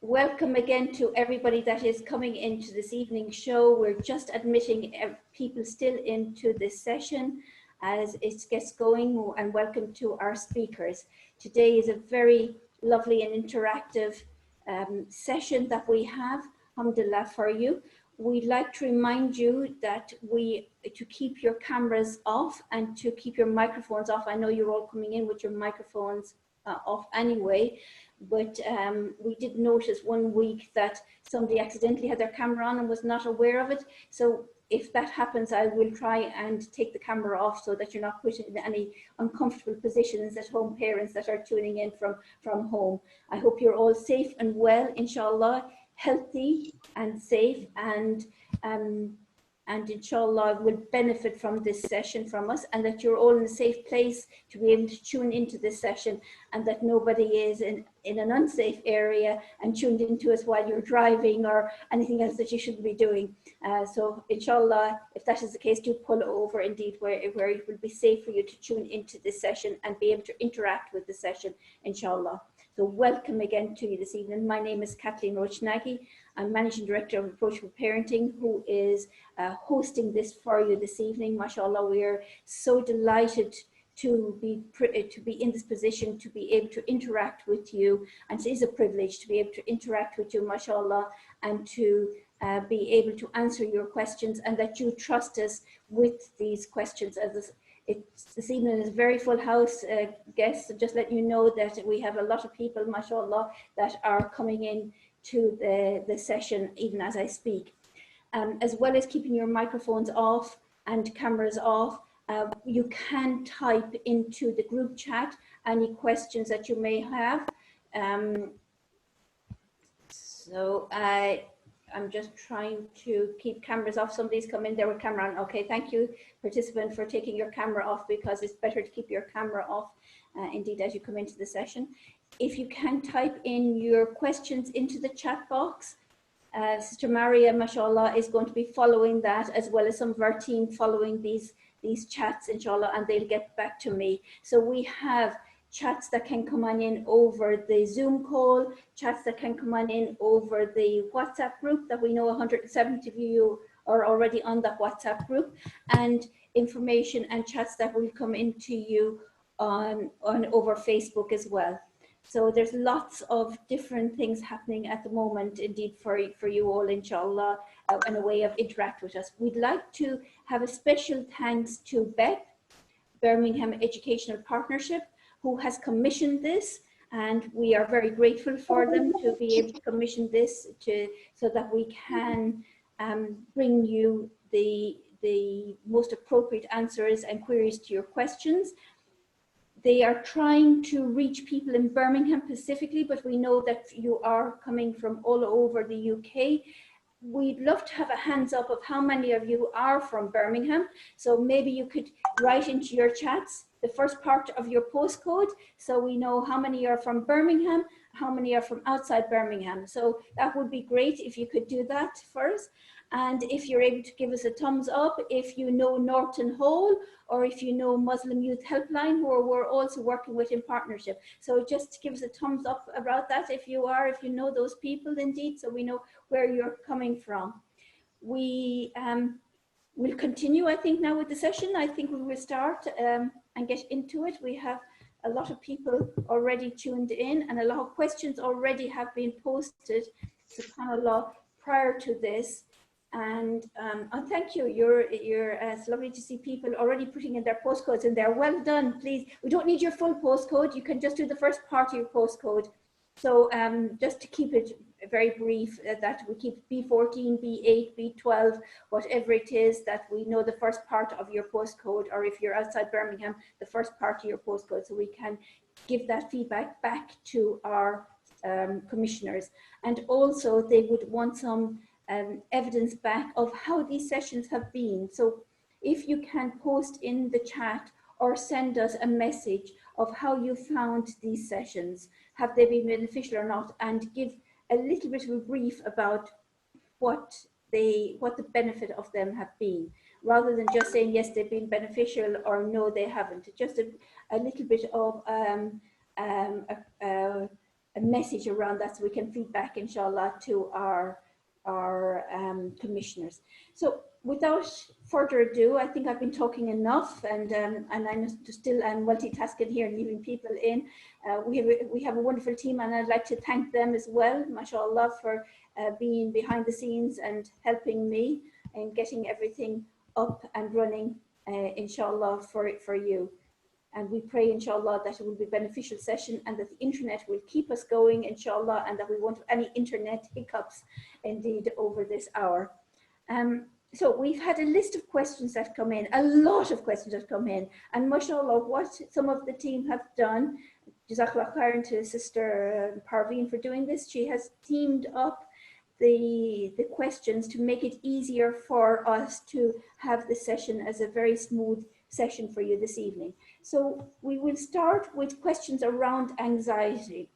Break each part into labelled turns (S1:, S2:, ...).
S1: Welcome again to everybody that is coming into this evening's show. We're just admitting people still into this session as it gets going, and welcome to our speakers. Today is a very lovely and interactive session that we have, alhamdulillah, for you. We'd like to remind you that to keep your cameras off and to keep your microphones off. I know you're all coming in with your microphones off anyway, but we did notice one week that somebody accidentally had their camera on and was not aware of it. So if that happens, I will try and take the camera off so that you're not put in any uncomfortable positions at home, parents that are tuning in from home. I hope you're all safe and well, inshallah, healthy and safe, and inshallah will benefit from this session from us, and that you're all in a safe place to be able to tune into this session, and that nobody is in an unsafe area and tuned into us while you're driving or anything else that you shouldn't be doing. So inshallah, if that is the case, do pull over indeed where it will be safe for you to tune into this session and be able to interact with the session, inshallah. So welcome again to you this evening. My name is Kathleen Roach-Nagy. I'm Managing Director of Approachable Parenting, who is hosting this for you this evening. MashaAllah, we are so delighted to be in this position, to be able to interact with you. And it is a privilege to be able to interact with you, MashaAllah, and to be able to answer your questions, and that you trust us with these questions. This evening is a very full house, guests. So just let you know that we have a lot of people, mashallah, that are coming in to the session even as I speak. As well as keeping your microphones off and cameras off, you can type into the group chat any questions that you may have. I'm just trying to keep cameras off. Somebody's come in there with camera on. Okay, thank you, participant, for taking your camera off, because it's better to keep your camera off indeed as you come into the session. If you can type in your questions into the chat box, Sister Maarya, mashallah, is going to be following that, as well as some of our team following these chats, inshallah, and they'll get back to me. So we have chats that can come on in over the Zoom call, chats that can come on in over the WhatsApp group that we know 170 of you are already on that WhatsApp group, and information and chats that will come into you on over Facebook as well. So there's lots of different things happening at the moment, indeed, for you all, inshallah, and a way of interact with us. We'd like to have a special thanks to Beth, Birmingham Educational Partnership, who has commissioned this, and we are very grateful for them to be able to commission this so that we can bring you the most appropriate answers and queries to your questions. They are trying to reach people in Birmingham specifically, but we know that you are coming from all over the UK. We'd love to have a hands up of how many of you are from Birmingham. So maybe you could write into your chats the first part of your postcode, so we know how many are from Birmingham, how many are from outside Birmingham. So that would be great if you could do that for us. And if you're able to give us a thumbs up, if you know Norton Hall, or if you know Muslim Youth Helpline, who we're also working with in partnership. So just give us a thumbs up about that if you know those people indeed, so we know where you're coming from. We will continue, I think, now with the session. I think we will start and get into it. We have a lot of people already tuned in, and a lot of questions already have been posted, subhanAllah, prior to this. And thank you. It's lovely to see people already putting in their postcodes in there. Well done, please. We don't need your full postcode. You can just do the first part of your postcode. So just to keep it very brief, that we keep B14, B8, B12, whatever it is, that we know the first part of your postcode, or if you're outside Birmingham, the first part of your postcode, so we can give that feedback back to our commissioners. And also they would want some evidence back of how these sessions have been. So if you can post in the chat or send us a message of how you found these sessions, have they been beneficial or not, and give a little bit of a brief about what the benefit of them have been, rather than just saying yes, they've been beneficial, or no, they haven't. Just a little bit of a message around that so we can feed back, inshallah, to our commissioners. So without further ado, I think I've been talking enough, and I'm still multitasking here and leaving people in. We have a wonderful team, and I'd like to thank them as well, mashallah, for being behind the scenes and helping me in getting everything up and running, inshallah, for you. And we pray, inshallah, that it will be a beneficial session and that the internet will keep us going, inshallah, and that we won't have any internet hiccups, indeed, over this hour. So we've had a list of questions that come in, a lot of questions that come in, and mashallah, what some of the team have done, Jazakallah khairan to Sister Parveen for doing this. She has teamed up the questions to make it easier for us to have the session as a very smooth session for you this evening. So we will start with questions around anxiety.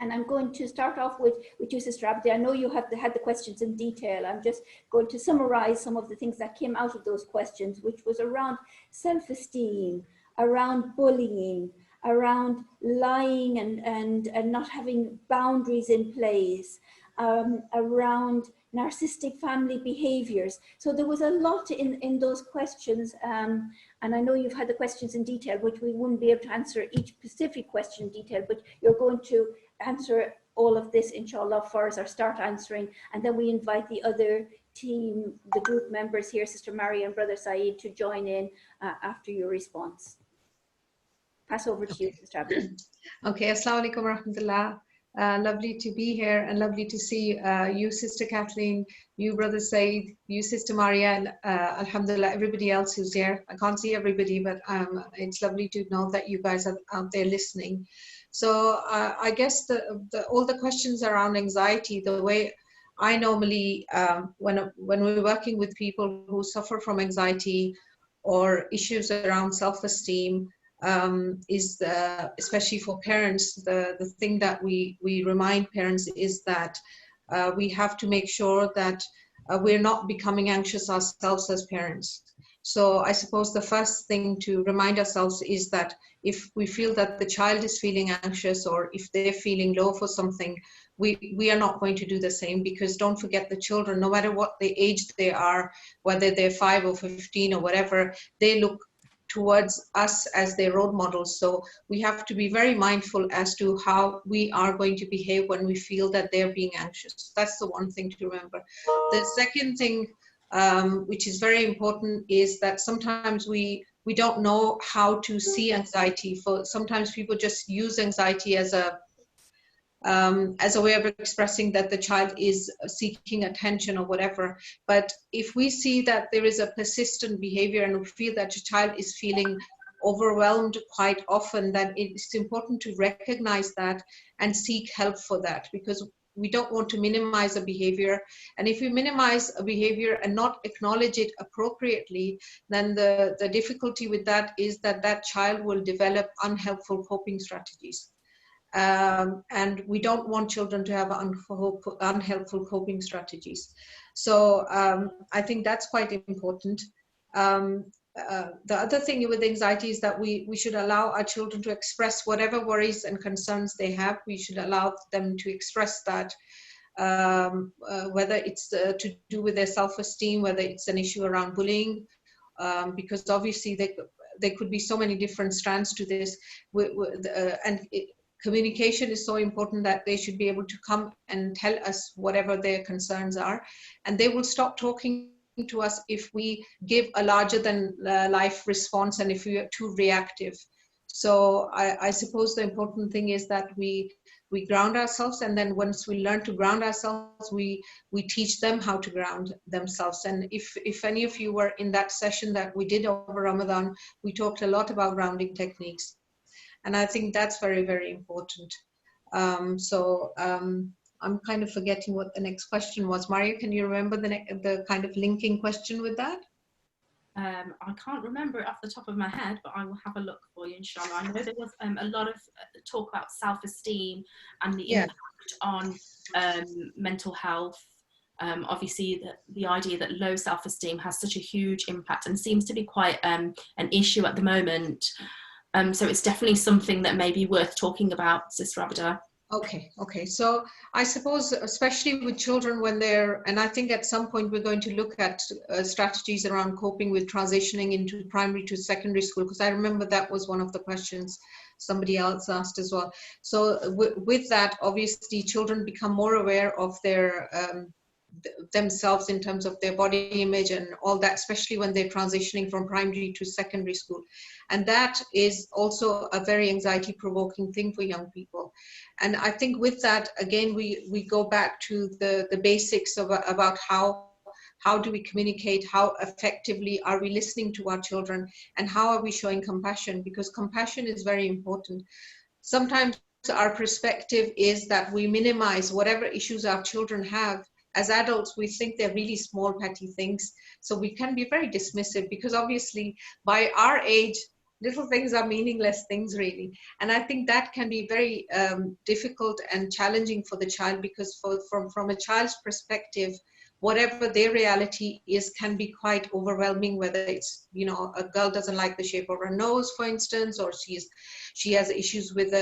S1: And I'm going to start off with you, Sister Abdi. I know you have had the questions in detail. I'm just going to summarize some of the things that came out of those questions, which was around self-esteem, around bullying, around lying and not having boundaries in place, around narcissistic family behaviors. So there was a lot in those questions, and I know you've had the questions in detail, which we wouldn't be able to answer each specific question in detail, but you're going to answer all of this, inshallah, for us, or start answering, and then we invite the other team, the group members here, Sister Maarya and Brother Saeed, to join in after your response. Pass over to you, Sister Abdi.
S2: Okay, Assalamu alaikum wa rahmatullah. Lovely to be here and lovely to see you, Sister Kathleen, you, Brother Saeed, you, Sister Maarya, and alhamdulillah, everybody else who's here. I can't see everybody, but it's lovely to know that you guys are out there listening. So I guess all the questions around anxiety, the way I normally, when we're working with people who suffer from anxiety or issues around self-esteem, is especially for parents, the thing that we remind parents is that we have to make sure that we're not becoming anxious ourselves as parents. So I suppose the first thing to remind ourselves is that if we feel that the child is feeling anxious or if they're feeling low for something, we are not going to do the same, because don't forget, the children, no matter what the age they are, whether they're 5 or 15 or whatever, they look towards us as their role models. So we have to be very mindful as to how we are going to behave when we feel that they're being anxious. That's the one thing to remember. The second thing, which is very important, is that sometimes we don't know how to see anxiety. Sometimes people just use anxiety as a way of expressing that the child is seeking attention or whatever. But if we see that there is a persistent behavior and we feel that your child is feeling overwhelmed quite often, then it's important to recognize that and seek help for that, because we don't want to minimize a behavior. And if we minimize a behavior and not acknowledge it appropriately, then the difficulty with that is that that child will develop unhelpful coping strategies. And we don't want children to have unhelpful coping strategies. So I think that's quite important. The other thing with anxiety is that we should allow our children to express whatever worries and concerns they have. We should allow them to express that, whether it's to do with their self-esteem, whether it's an issue around bullying, because obviously there could be so many different strands to this. Communication is so important that they should be able to come and tell us whatever their concerns are, and they will stop talking to us if we give a larger than life response and if we are too reactive. So I suppose the important thing is that we ground ourselves, and then once we learn to ground ourselves, we teach them how to ground themselves. And if any of you were in that session that we did over Ramadan, we talked a lot about grounding techniques. And I think that's very, very important. I'm kind of forgetting what the next question was. Maarya, can you remember the kind of linking question with that?
S3: I can't remember it off the top of my head, but I will have a look for you, inshallah. I know there was a lot of talk about self-esteem and the impact on mental health. Obviously, the idea that low self-esteem has such a huge impact and seems to be quite an issue at the moment. So it's definitely something that may be worth talking about, Sister Abda.
S2: Okay. So I suppose, especially with children when they're, and I think at some point we're going to look at strategies around coping with transitioning into primary to secondary school, because I remember that was one of the questions somebody else asked as well. So with that, obviously, children become more aware of their themselves in terms of their body image and all that, especially when they're transitioning from primary to secondary school. And that is also a very anxiety-provoking thing for young people. And I think with that, again, we go back to the basics of about how do we communicate, how effectively are we listening to our children, and how are we showing compassion, because compassion is very important. Sometimes our perspective is that we minimize whatever issues our children have. As adults, we think they're really small, petty things. So we can be very dismissive, because obviously by our age, little things are meaningless things, really. And I think that can be very difficult and challenging for the child, because from a child's perspective, whatever their reality is can be quite overwhelming, whether it's, you know, a girl doesn't like the shape of her nose, for instance, or she has issues with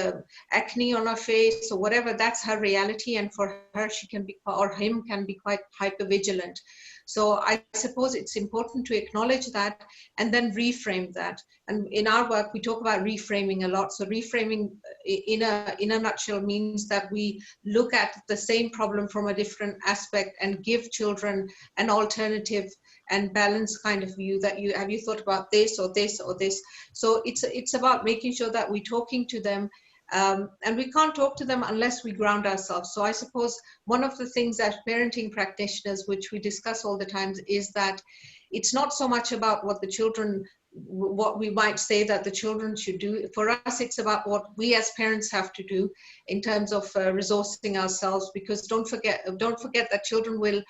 S2: acne on her face, or whatever. That's her reality, and for her, she can be, or him can be, quite hypervigilant. So I suppose it's important to acknowledge that and then reframe that. And in our work, we talk about reframing a lot. So reframing in a nutshell means that we look at the same problem from a different aspect and give children an alternative and balanced kind of view, that have you thought about this or this or this. So it's about making sure that we're talking to them. And we can't talk to them unless we ground ourselves. So I suppose one of the things as parenting practitioners, which we discuss all the time, is that it's not so much about what we might say that the children should do. For us, it's about what we as parents have to do in terms of resourcing ourselves, because don't forget that children will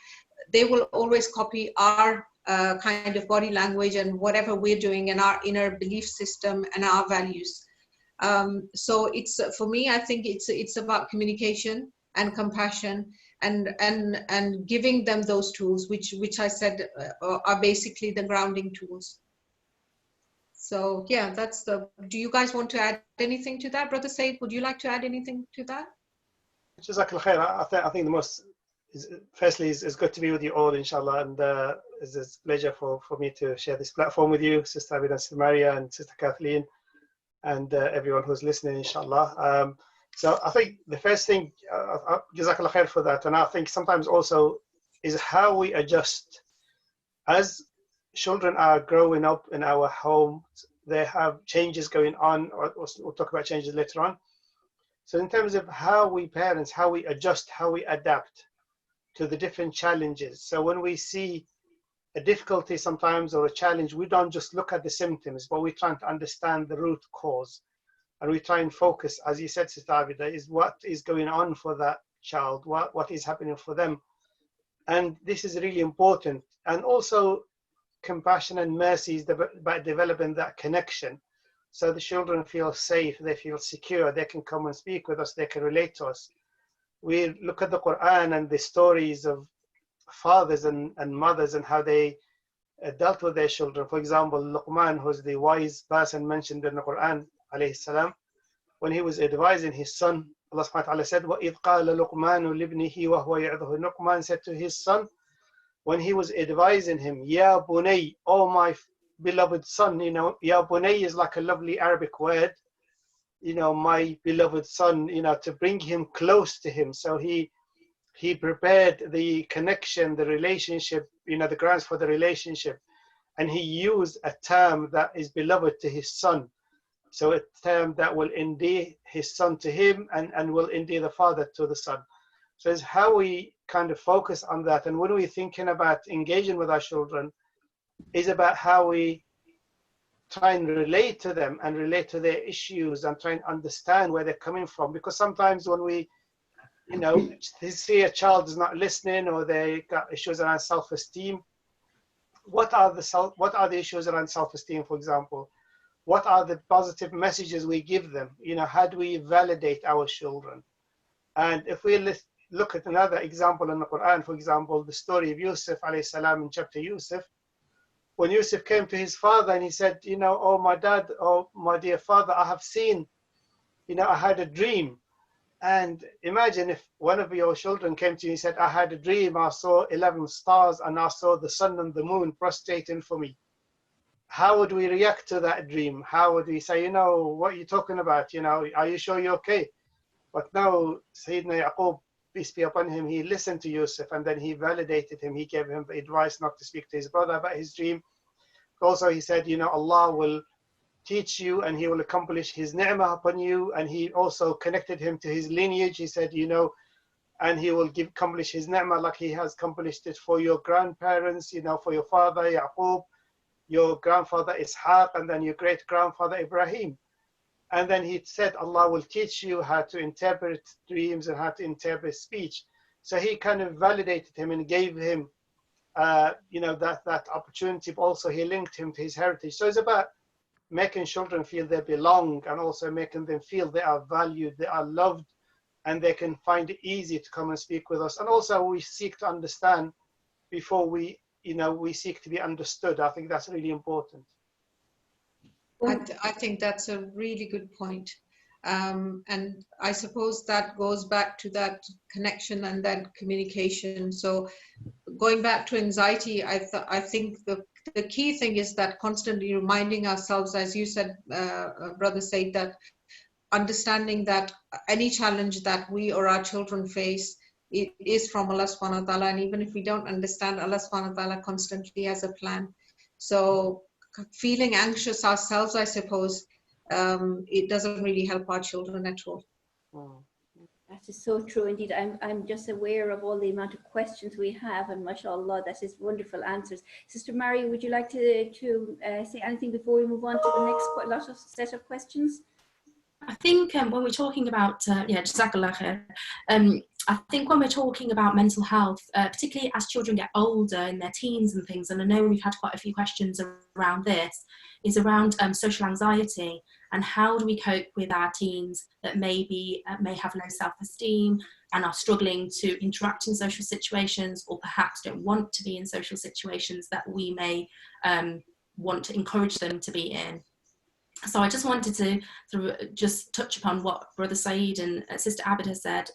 S2: always copy our kind of body language and whatever we're doing, and our inner belief system and our values. So it's, for me, I think it's about communication and compassion, and giving them those tools, which I said are basically the grounding tools. So yeah, do you guys want to add anything to that? Brother Saeed, would you like to add anything to that?
S4: Jazakallah khair. I think the most, firstly, is good to be with you all, inshallah, and it's a pleasure for me to share this platform with you, Sister Abeda, Sister Maarya, and Sister Kathleen, and everyone who's listening, inshallah. So I think the first thing, Jazakallah khair for that, and I think sometimes also is how we adjust. As children are growing up in our homes, they have changes going on, or we'll talk about changes later on. So in terms of how we parents, how we adjust, how we adapt to the different challenges. So when we see a difficulty sometimes or a challenge, we don't just look at the symptoms, but we're trying to understand the root cause. And we try and focus, as you said, Sister Abeda, is what is going on for that child, what is happening for them. And this is really important. And also compassion and mercy is about developing that connection. So the children feel safe, they feel secure, they can come and speak with us, they can relate to us. We look at the Quran and the stories of fathers and mothers and how they dealt with their children. For example, Luqman, who's the wise person mentioned in the Quran, alayhi salam, when he was advising his son, Allah subhanahu wa ta'ala said, وَإِذْ قَالَ لُقْمَانُ لِابْنِهِ وَهُوَ يَعِظُهُ. Luqman said to his son, when he was advising him, Ya Bunay, oh my beloved son, you know, Ya Bunay is like a lovely Arabic word, you know, my beloved son, you know, to bring him close to him. So he prepared the connection, the relationship, you know, the grounds for the relationship. And he used a term that is beloved to his son. So a term that will endear his son to him and will endear the father to the son. So it's how we kind of focus on that. And when we're thinking about engaging with our children, is about how we try and relate to them and relate to their issues and try and understand where they're coming from. Because sometimes when we, you know, see a child is not listening or they got issues around self-esteem, what are the issues around self-esteem, for example? What are the positive messages we give them? You know, how do we validate our children? And if we look at another example in the Quran, for example, the story of Yusuf alayhi salam in chapter Yusuf, when Yusuf came to his father and he said, you know, oh my dad, oh my dear father, I have seen, you know, I had a dream. And imagine if one of your children came to you and said, I had a dream, I saw 11 stars and I saw the sun and the moon prostrating for me. How would we react to that dream? How would we say, what are you talking about? Are you sure you're okay? But now, Sayyidina Yaqub, peace be upon him, he listened to Yusuf and then he validated him. He gave him advice not to speak to his brother about his dream. Also, he said, Allah will teach you and he will accomplish his ni'mah upon you. And he also connected him to his lineage. He said, and he will accomplish his ni'mah like he has accomplished it for your grandparents, for your father Yaqub, your grandfather Ishaq, and then your great grandfather Ibrahim. And then he said, Allah will teach you how to interpret dreams and how to interpret speech. So he kind of validated him and gave him, that opportunity. But also he linked him to his heritage. So it's about making children feel they belong and also making them feel they are valued, they are loved, and they can find it easy to come and speak with us. And also we seek to understand before we seek to be understood. I think that's really important.
S2: I think that's a really good point. And I suppose that goes back to that connection and that communication. So going back to anxiety, I think the key thing is that constantly reminding ourselves, as you said, Brother Saeed, that understanding that any challenge that we or our children face, it is from Allah subhanahu wa ta'ala. And even if we don't understand, Allah subhanahu wa ta'ala constantly has a plan. So feeling anxious ourselves, I suppose, it doesn't really help our children at all.
S1: That is so true indeed. I'm just aware of all the amount of questions we have, and mashallah, that is wonderful answers. Sister Maarya, would you like to say anything before we move on to the next set of questions?
S3: I think when we're talking about, Jazakallah khair, I think when we're talking about mental health, particularly as children get older in their teens and things, and I know we've had quite a few questions around this, is around social anxiety and how do we cope with our teens that maybe may have low self-esteem and are struggling to interact in social situations, or perhaps don't want to be in social situations that we may want to encourage them to be in. So I just wanted to just touch upon what Brother Saeed and Sister Abeda said,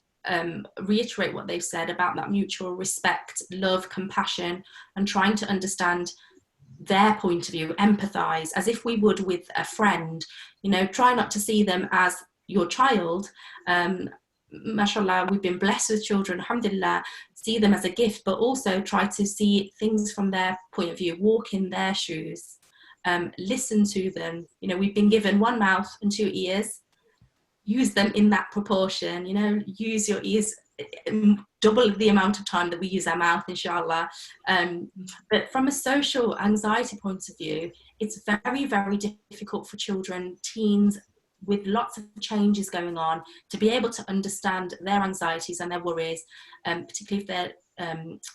S3: reiterate what they've said about that mutual respect, love, compassion, and trying to understand their point of view, empathize as if we would with a friend. Try not to see them as your child. Mashallah, we've been blessed with children, alhamdulillah, see them as a gift, but also try to see things from their point of view, walk in their shoes. Listen to them. We've been given one mouth and two ears. Use them in that proportion. Use your ears double the amount of time that we use our mouth, inshallah. But from a social anxiety point of view, it's very, very difficult for children, teens, with lots of changes going on, to be able to understand their anxieties and their worries, particularly if they're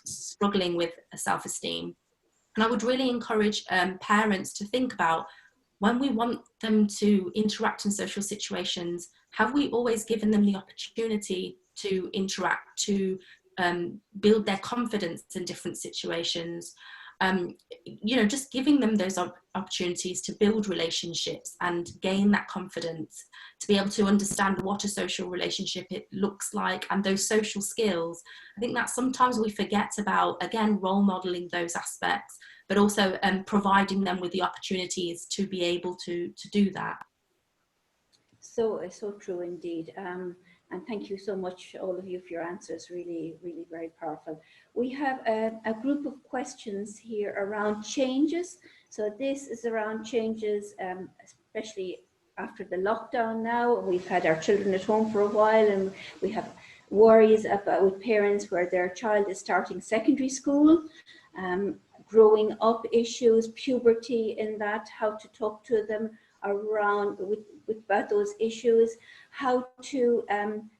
S3: struggling with self-esteem. And I would really encourage parents to think about, when we want them to interact in social situations, have we always given them the opportunity to interact, to build their confidence in different situations? Just giving them those opportunities to build relationships and gain that confidence, to be able to understand what a social relationship it looks like, and those social skills. I think that sometimes we forget about, again, role modeling those aspects, but also providing them with the opportunities to be able to do that.
S1: So true indeed. And thank you so much, all of you, for your answers. Really, really very powerful. We have a group of questions here around changes. So this is around changes, especially after the lockdown now. We've had our children at home for a while, and we have worries about with parents where their child is starting secondary school, growing up issues, puberty in that, how to talk to them around about those issues, how to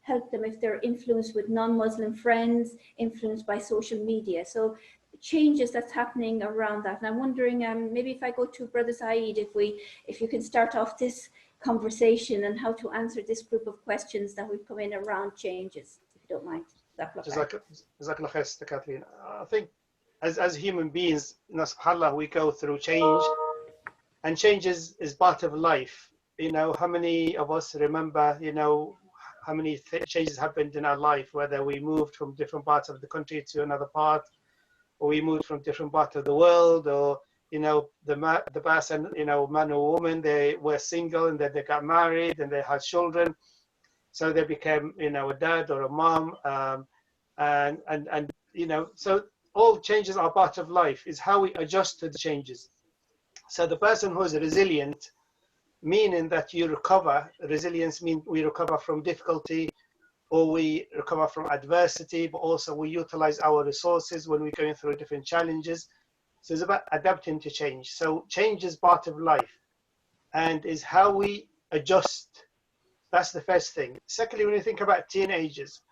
S1: help them if they're influenced with non-Muslim friends, influenced by social media. So changes that's happening around that. And I'm wondering, maybe if I go to Brother Saeed, if you can start off this conversation and how to answer this group of questions that we've come in around changes, if you don't mind.
S4: Jazakallah khair, Sister Kathleen. I think as human beings, subhanAllah, we go through change, and change is part of life. How many of us remember, how many changes happened in our life, whether we moved from different parts of the country to another part, or we moved from different parts of the world, or the person, man or woman, they were single and then they got married and they had children, so they became a dad or a mom, and so all changes are part of life. Is how we adjust to the changes. So the person who is resilient, meaning that you recover. Resilience means we recover from difficulty, or we recover from adversity, but also we utilize our resources when we're going through different challenges. So it's about adapting to change. So change is part of life, and is how we adjust. That's the first thing. Secondly, when you think about teenagers,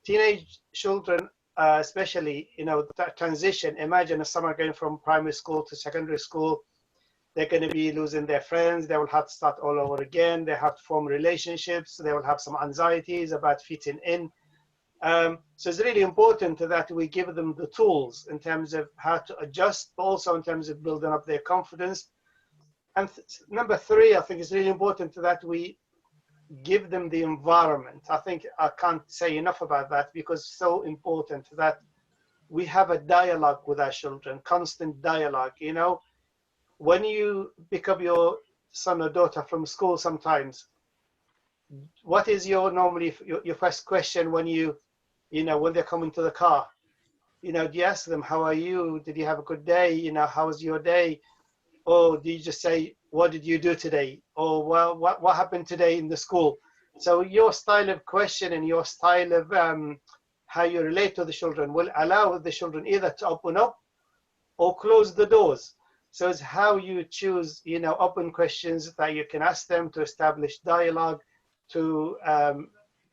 S4: teenage children, especially, that transition, imagine someone going from primary school to secondary school, they're going to be losing their friends, they will have to start all over again, they have to form relationships, they will have some anxieties about fitting in. So it's really important that we give them the tools in terms of how to adjust, but also in terms of building up their confidence. And number three, I think it's really important that we give them the environment. I think I can't say enough about that, because it's so important that we have a dialogue with our children, constant dialogue. When you pick up your son or daughter from school sometimes, what is normally your first question when when they come into the car? Do you ask them, how are you? Did you have a good day? How was your day? Or do you just say, what did you do today? Or, well, what happened today in the school? So your style of question and your style of how you relate to the children will allow the children either to open up or close the doors. So it's how you choose, open questions that you can ask them to establish dialogue, to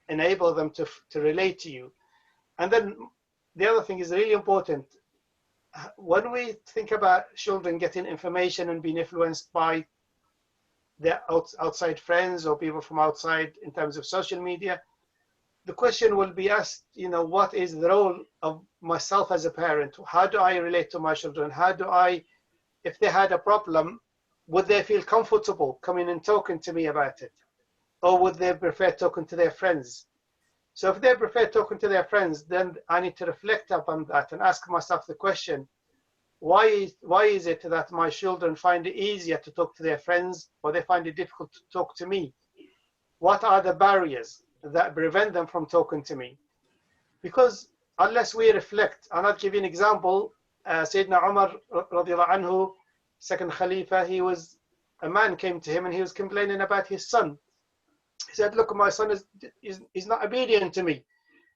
S4: enable them to relate to you. And then the other thing is really important. When we think about children getting information and being influenced by their outside friends or people from outside in terms of social media, the question will be asked, what is the role of myself as a parent? How do I relate to my children? How do I, if they had a problem, would they feel comfortable coming and talking to me about it? Or would they prefer talking to their friends? So if they prefer talking to their friends, then I need to reflect upon that and ask myself the question, why is it that my children find it easier to talk to their friends, or they find it difficult to talk to me? What are the barriers that prevent them from talking to me? Because unless we reflect, and I'll give you an example, Sayyidina Umar radiallahu anhu, second Khalifa, a man came to him and he was complaining about his son. He said, look, my son is not obedient to me.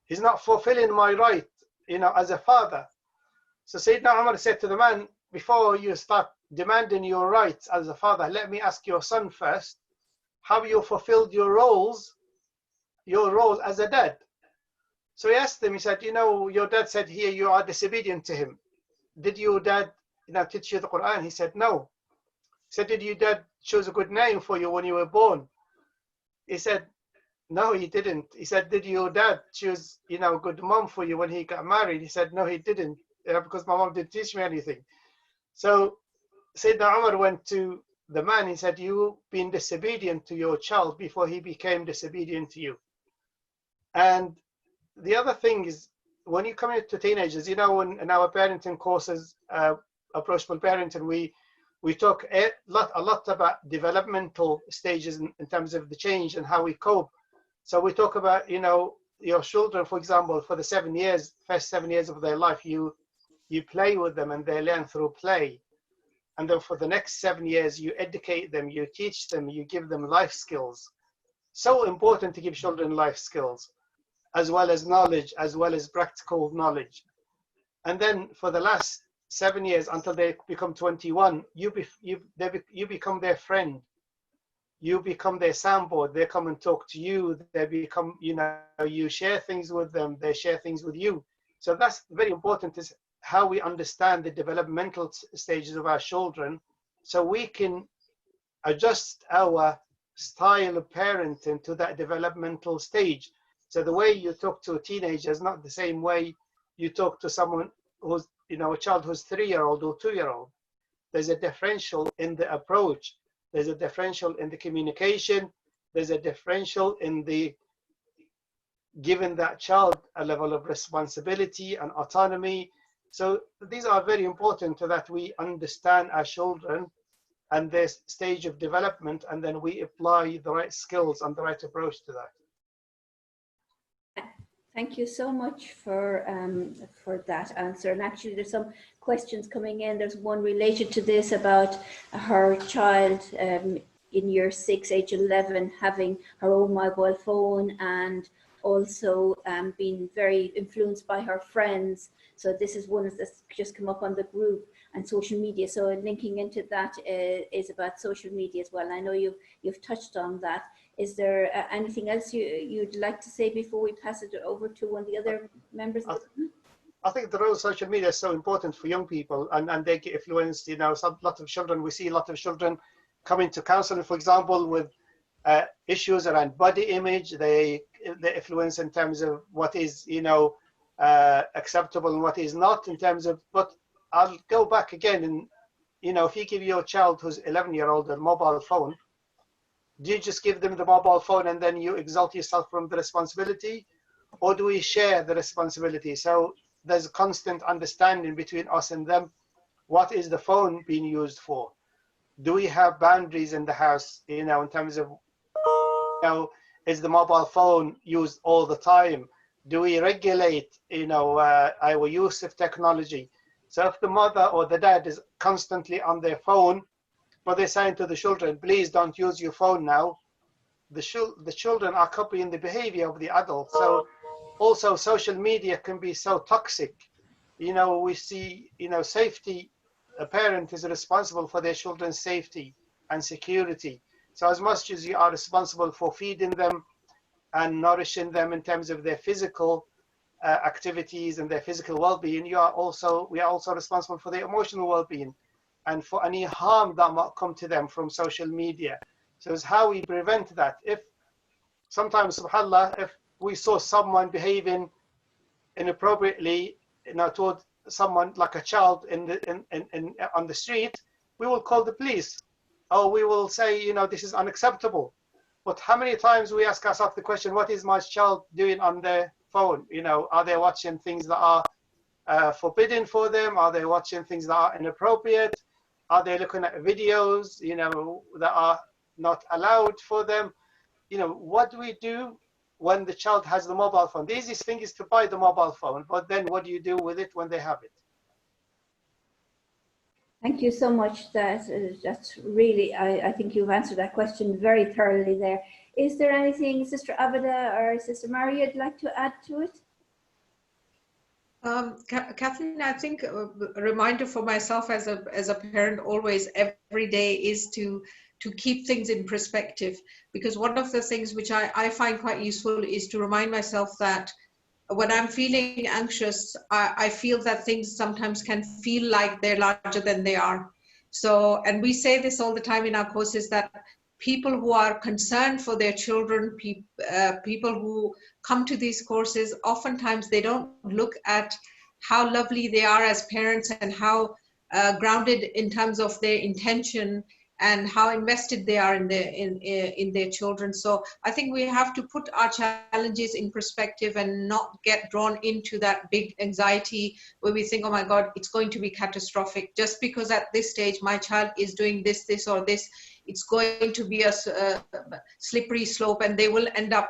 S4: He's not fulfilling my right, as a father. So Sayyidina Umar said to the man, before you start demanding your rights as a father, let me ask your son first, have you fulfilled your role as a dad? So he asked him, he said, your dad said here you are disobedient to him. Did your dad teach you the Quran? He said, no. He said, did your dad choose a good name for you when you were born? He said, no, he didn't. He said, did your dad choose, a good mom for you when he got married? He said, no, he didn't, because my mom didn't teach me anything. So Sayyidina Umar went to the man, he said, you've been disobedient to your child before he became disobedient to you. And the other thing is, when you come into teenagers, in our parenting courses, Approachable Parenting, we talk a lot about developmental stages in terms of the change and how we cope. So we talk about, your children, for example, for the first 7 years of their life, you play with them and they learn through play. And then for the next 7 years, you educate them, you teach them, you give them life skills. So important to give children life skills, as well as knowledge, as well as practical knowledge. And then for the last 7 years until they become 21, you become their friend. You become their soundboard. They come and talk to you. They become, you share things with them. They share things with you. So that's very important, is how we understand the developmental stages of our children, so we can adjust our style of parenting to that developmental stage. So the way you talk to a teenager is not the same way you talk to someone who's, a child who's 3-year-old or 2-year-old. There's a differential in the approach. There's a differential in the communication. There's a differential in the giving that child a level of responsibility and autonomy. So these are very important so that we understand our children and their stage of development, and then we apply the right skills and the right approach to that.
S1: Thank you so much for that answer. And actually, there's some questions coming in. There's one related to this about her child in year 6, age 11, having her own mobile phone and also being very influenced by her friends. So this is one that's just come up on the group and social media. So linking into that is about social media as well. I know you've touched on that. Is there anything else you'd like to say before we pass it over to one of the other members of the group?
S4: I think the role of social media is so important for young people, and they get influenced. You know, lot of children, we see a lot of children coming to counseling, for example, with issues around body image. They influence in terms of what is, you know, acceptable and what is not in terms of, but I'll go back again, and, you know, if you give your child who's 11-year-old a mobile phone, do you just give them the mobile phone and then you exalt yourself from the responsibility? Or do we share the responsibility? So there's a constant understanding between us and them. What is the phone being used for? Do we have boundaries in the house, you know, in terms of, you know, is the mobile phone used all the time? Do we regulate, you know, our use of technology? So if the mother or the dad is constantly on their phone, but they're saying to the children, please don't use your phone now, the children are copying the behavior of the adults. So also social media can be so toxic. You know, we see, you know, safety, a parent is responsible for their children's safety and security. So as much as you are responsible for feeding them and nourishing them in terms of their physical activities and their physical well-being, we are also responsible for their emotional well-being and for any harm that might come to them from social media. So it's how we prevent that. If sometimes, subhanAllah, if we saw someone behaving inappropriately, you know, toward someone like a child on the street, we will call the police, or we will say, you know, this is unacceptable. But how many times we ask ourselves the question, what is my child doing on their phone? You know, are they watching things that are forbidden for them? Are they watching things that are inappropriate? Are they looking at videos, you know, that are not allowed for them? You know, what do we do when the child has the mobile phone? The easiest thing is to buy the mobile phone, but then what do you do with it when they have it?
S1: Thank you so much. That's really, I think you've answered that question very thoroughly there. Is there anything, Sister Abeda or Sister Maarya, you'd like to add to it?
S2: Kathleen, I think a reminder for myself as a parent always every day is to keep things in perspective, because one of the things which I find quite useful is to remind myself that when I'm feeling anxious, I feel that things sometimes can feel like they're larger than they are. So, and we say this all the time in our courses, that people who are concerned for their children, people who come to these courses, oftentimes they don't look at how lovely they are as parents and how grounded in terms of their intention and how invested they are in their children. So I think we have to put our challenges in perspective and not get drawn into that big anxiety where we think, oh my God, it's going to be catastrophic. Just because at this stage my child is doing this or this, it's going to be a slippery slope and they will end up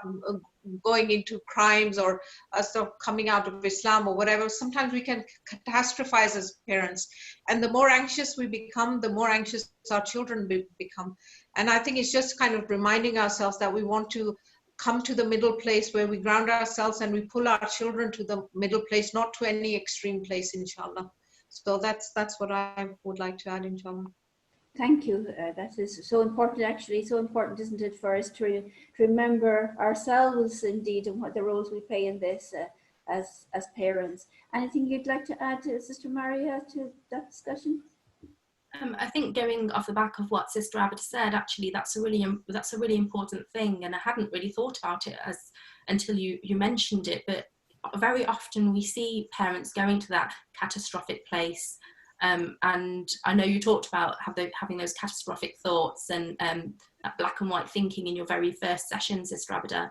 S2: going into crimes or sort of coming out of Islam or whatever. Sometimes we can catastrophize as parents. And the more anxious we become, the more anxious our children become. And I think it's just kind of reminding ourselves that we want to come to the middle place where we ground ourselves and we pull our children to the middle place, not to any extreme place, inshallah. So that's what I would like to add, inshallah.
S1: Thank you. That is so important, actually. So important, isn't it, for us to remember ourselves, indeed, and what the roles we play in this as parents. Anything you'd like to add, Sister Maarya, to that discussion?
S3: I think going off the back of what Sister Abwat said, actually, that's a really important thing, and I hadn't really thought about it until you mentioned it. But very often we see parents going to that catastrophic place. And I know you talked about having those catastrophic thoughts and that black and white thinking in your very first session, Sister Abwat.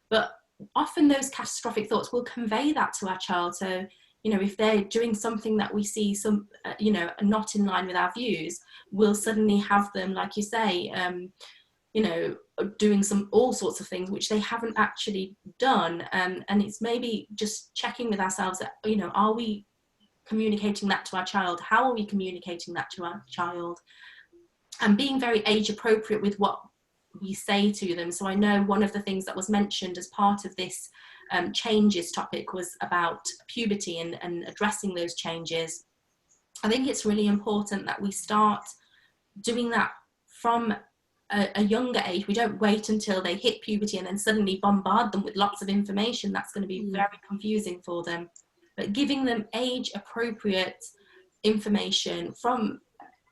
S3: But often those catastrophic thoughts will convey that to our child. So, you know, if they're doing something that we see some, you know, not in line with our views, we'll suddenly have them, like you say, you know, doing all sorts of things which they haven't actually done. And it's maybe just checking with ourselves that, you know, are we communicating that to our child? How are we communicating that to our child? And being very age appropriate with what we say to them. So I know one of the things that was mentioned as part of this changes topic was about puberty and addressing those changes. I think it's really important that we start doing that from a younger age. We don't wait until they hit puberty and then suddenly bombard them with lots of information. That's going to be very confusing for them. But giving them age appropriate information from,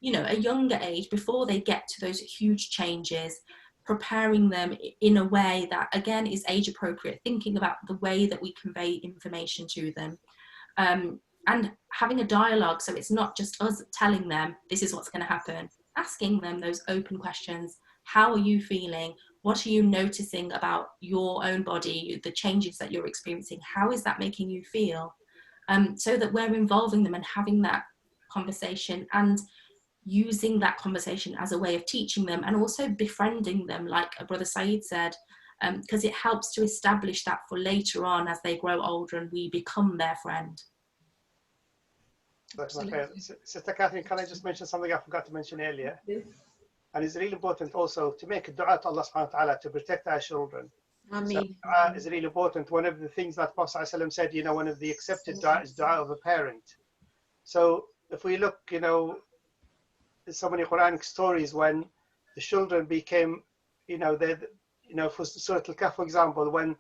S3: you know, a younger age before they get to those huge changes, preparing them in a way that, again, is age appropriate, thinking about the way that we convey information to them, and having a dialogue. So it's not just us telling them this is what's going to happen, asking them those open questions. How are you feeling? What are you noticing about your own body, the changes that you're experiencing? How is that making you feel? So that we're involving them and having that conversation and using that conversation as a way of teaching them and also befriending them, like Brother Saeed said, because it helps to establish that for later on as they grow older and we become their friend.
S4: Sister Kathleen, can I just mention something I forgot to mention earlier? And it's really important also to make a dua to Allah subhanahu wa ta'ala to protect our children. So dua is really important. One of the things that Prophet ﷺ said, you know, one of the accepted dua is dua of a parent. So if we look, you know, there's so many Quranic stories when the children became, you know, for Surah Al-Kahf, for example, when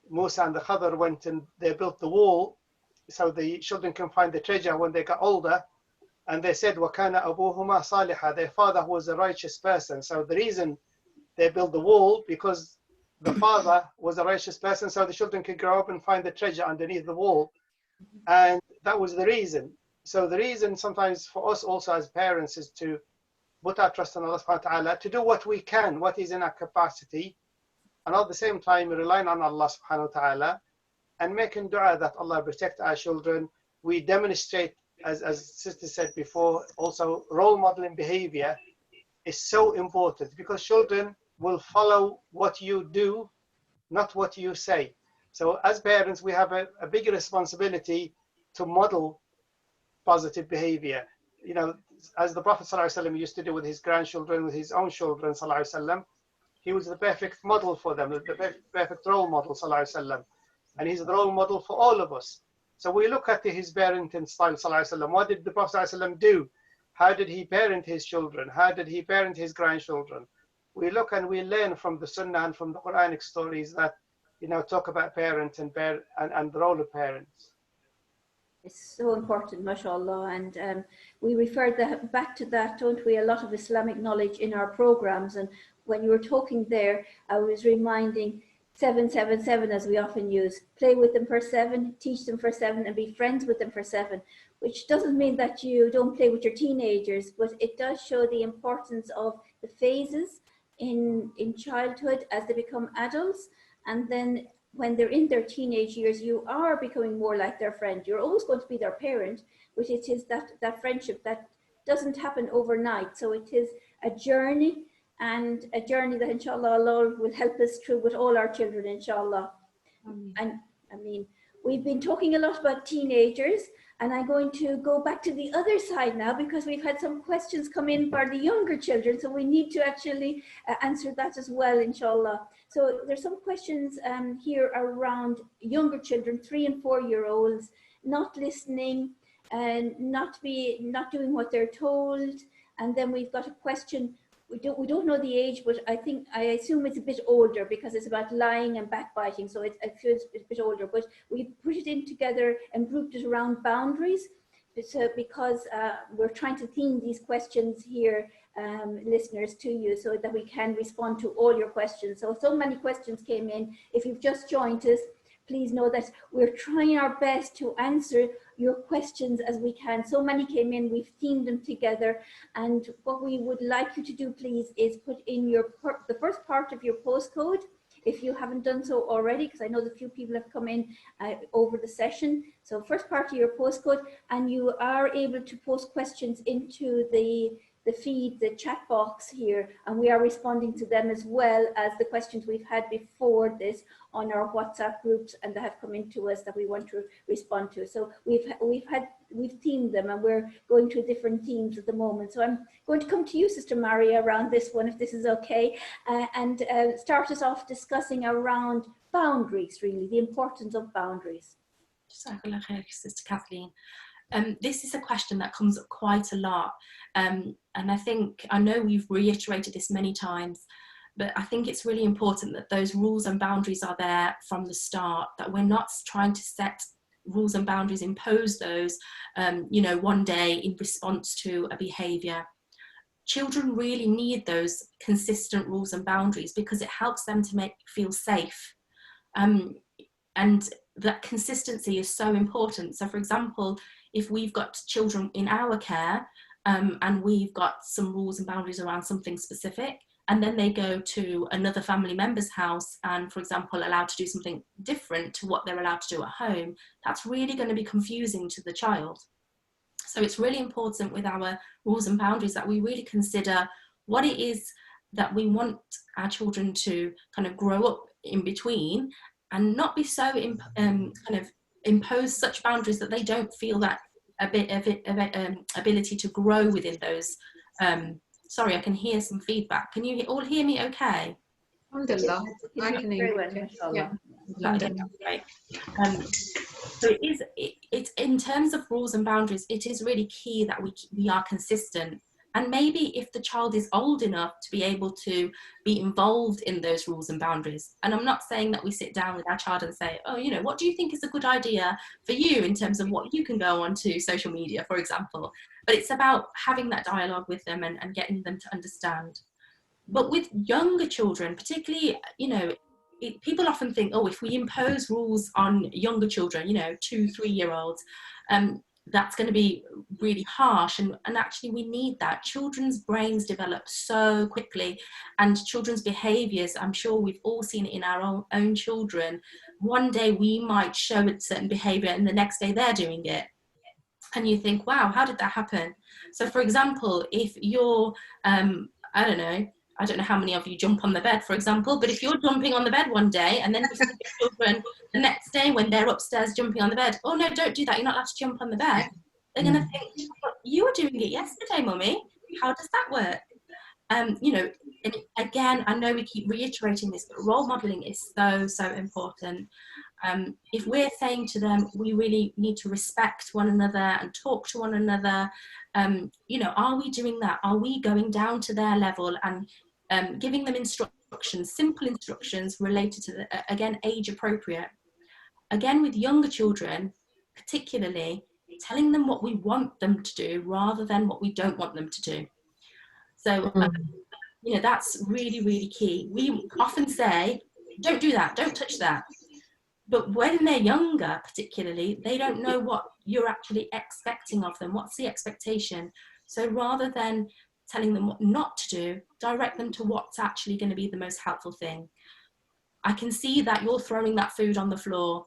S4: Musa and the Khadr went and they built the wall so the children can find the treasure when they got older. And they said, وَكَانَ أَبُوهُمَا صَالِحًا, their father was a righteous person. So the reason they built the wall, because the father was a righteous person, so the children could grow up and find the treasure underneath the wall. And that was the reason. So the reason sometimes for us also as parents is to put our trust in Allah subhanahu wa ta'ala, to do what we can, what is in our capacity, and at the same time relying on Allah subhanahu wa ta'ala and making dua that Allah protect our children. We demonstrate, as Sister said before, also role modeling behavior is so important, because children will follow what you do, not what you say. So as parents, we have a big responsibility to model positive behavior. You know, as the Prophet ﷺ used to do with his grandchildren, with his own children, ﷺ, he was the perfect model for them, the perfect role model, ﷺ. And he's the role model for all of us. So we look at his parenting style, ﷺ. What did the Prophet ﷺ do? How did he parent his children? How did he parent his grandchildren? We look and we learn from the Sunnah and from the Quranic stories that, you know, talk about parents and the role of parents.
S1: It's so important, mashallah, and we refer back to that, don't we, a lot of Islamic knowledge in our programs. And when you were talking there, I was reminding 777, as we often use. Play with them for 7, teach them for 7, and be friends with them for 7, which doesn't mean that you don't play with your teenagers, but it does show the importance of the phases in childhood as they become adults. And then when they're in their teenage years, you are becoming more like their friend. You're always going to be their parent, but it is that friendship that doesn't happen overnight. So it is a journey, and a journey that inshallah Allah will help us through with all our children, inshallah. And I mean, we've been talking a lot about teenagers, and I'm going to go back to the other side now, because we've had some questions come in for the younger children, so we need to actually answer that as well, inshallah. So there's some questions here around younger children, 3 and 4 year olds, not listening and not doing what they're told. And then we've got a question. We don't know the age, but I assume it's a bit older, because it's about lying and backbiting. So it feels a bit older, but we put it in together and grouped it around boundaries. So because we're trying to theme these questions here, listeners, to you, so that we can respond to all your questions. So many questions came in. If you've just joined us, please know that we're trying our best to answer your questions as we can. So many came in, we've themed them together. And what we would like you to do, please, is put in the first part of your postcode if you haven't done so already, because I know that few people have come in over the session. So first part of your postcode, and you are able to post questions into the feed, the chat box here, and we are responding to them as well as the questions we've had before this on our WhatsApp groups and that have come into us that we want to respond to. So we've themed them, and we're going through different themes at the moment. So I'm going to come to you, Sister Maarya, around this one, if this is okay, and start us off discussing around boundaries, really, the importance of boundaries.
S3: Sister Kathleen. This is a question that comes up quite a lot, and I know we've reiterated this many times, but I think it's really important that those rules and boundaries are there from the start, that we're not trying to set rules and boundaries, impose those, one day in response to a behaviour. Children really need those consistent rules and boundaries because it helps them to feel safe. And that consistency is so important. So for example, if we've got children in our care and we've got some rules and boundaries around something specific, and then they go to another family member's house and, for example, allowed to do something different to what they're allowed to do at home, that's really going to be confusing to the child. So it's really important with our rules and boundaries that we really consider what it is that we want our children to kind of grow up in between, and not be so kind of impose such boundaries that they don't feel that ability to grow within those. Sorry, I can hear some feedback. Can you all hear me okay?
S2: Alhamdulillah, I can hear you. Yeah.
S3: Great. So it's in terms of rules and boundaries, it is really key that we are consistent. And maybe if the child is old enough to be able to be involved in those rules and boundaries. And I'm not saying that we sit down with our child and say, oh, what do you think is a good idea for you in terms of what you can go on to social media, for example. But it's about having that dialogue with them and getting them to understand. But with younger children, particularly, people often think, oh, if we impose rules on younger children, 2-3 year olds, that's going to be really harsh, and actually we need that. Children's brains develop so quickly, and children's behaviours, I'm sure we've all seen it in our own children. One day we might show a certain behaviour and the next day they're doing it, and you think, wow, how did that happen? So for example, if you're I don't know how many of you jump on the bed, for example, but if you're jumping on the bed one day and then you see your children the next day when they're upstairs jumping on the bed, oh no, don't do that, you're not allowed to jump on the bed. They're going to think, you were doing it yesterday, mummy. How does that work? And again, I know we keep reiterating this, but role modelling is so important. If we're saying to them, we really need to respect one another and talk to one another, are we doing that? Are we going down to their level and giving them instructions, simple instructions related to, again, age appropriate. Again, with younger children, particularly, telling them what we want them to do rather than what we don't want them to do. So, that's really, really key. We often say, don't do that, don't touch that. But when they're younger, particularly, they don't know what you're actually expecting of them. What's the expectation? So rather than telling them what not to do, direct them to what's actually going to be the most helpful thing. I can see that you're throwing that food on the floor.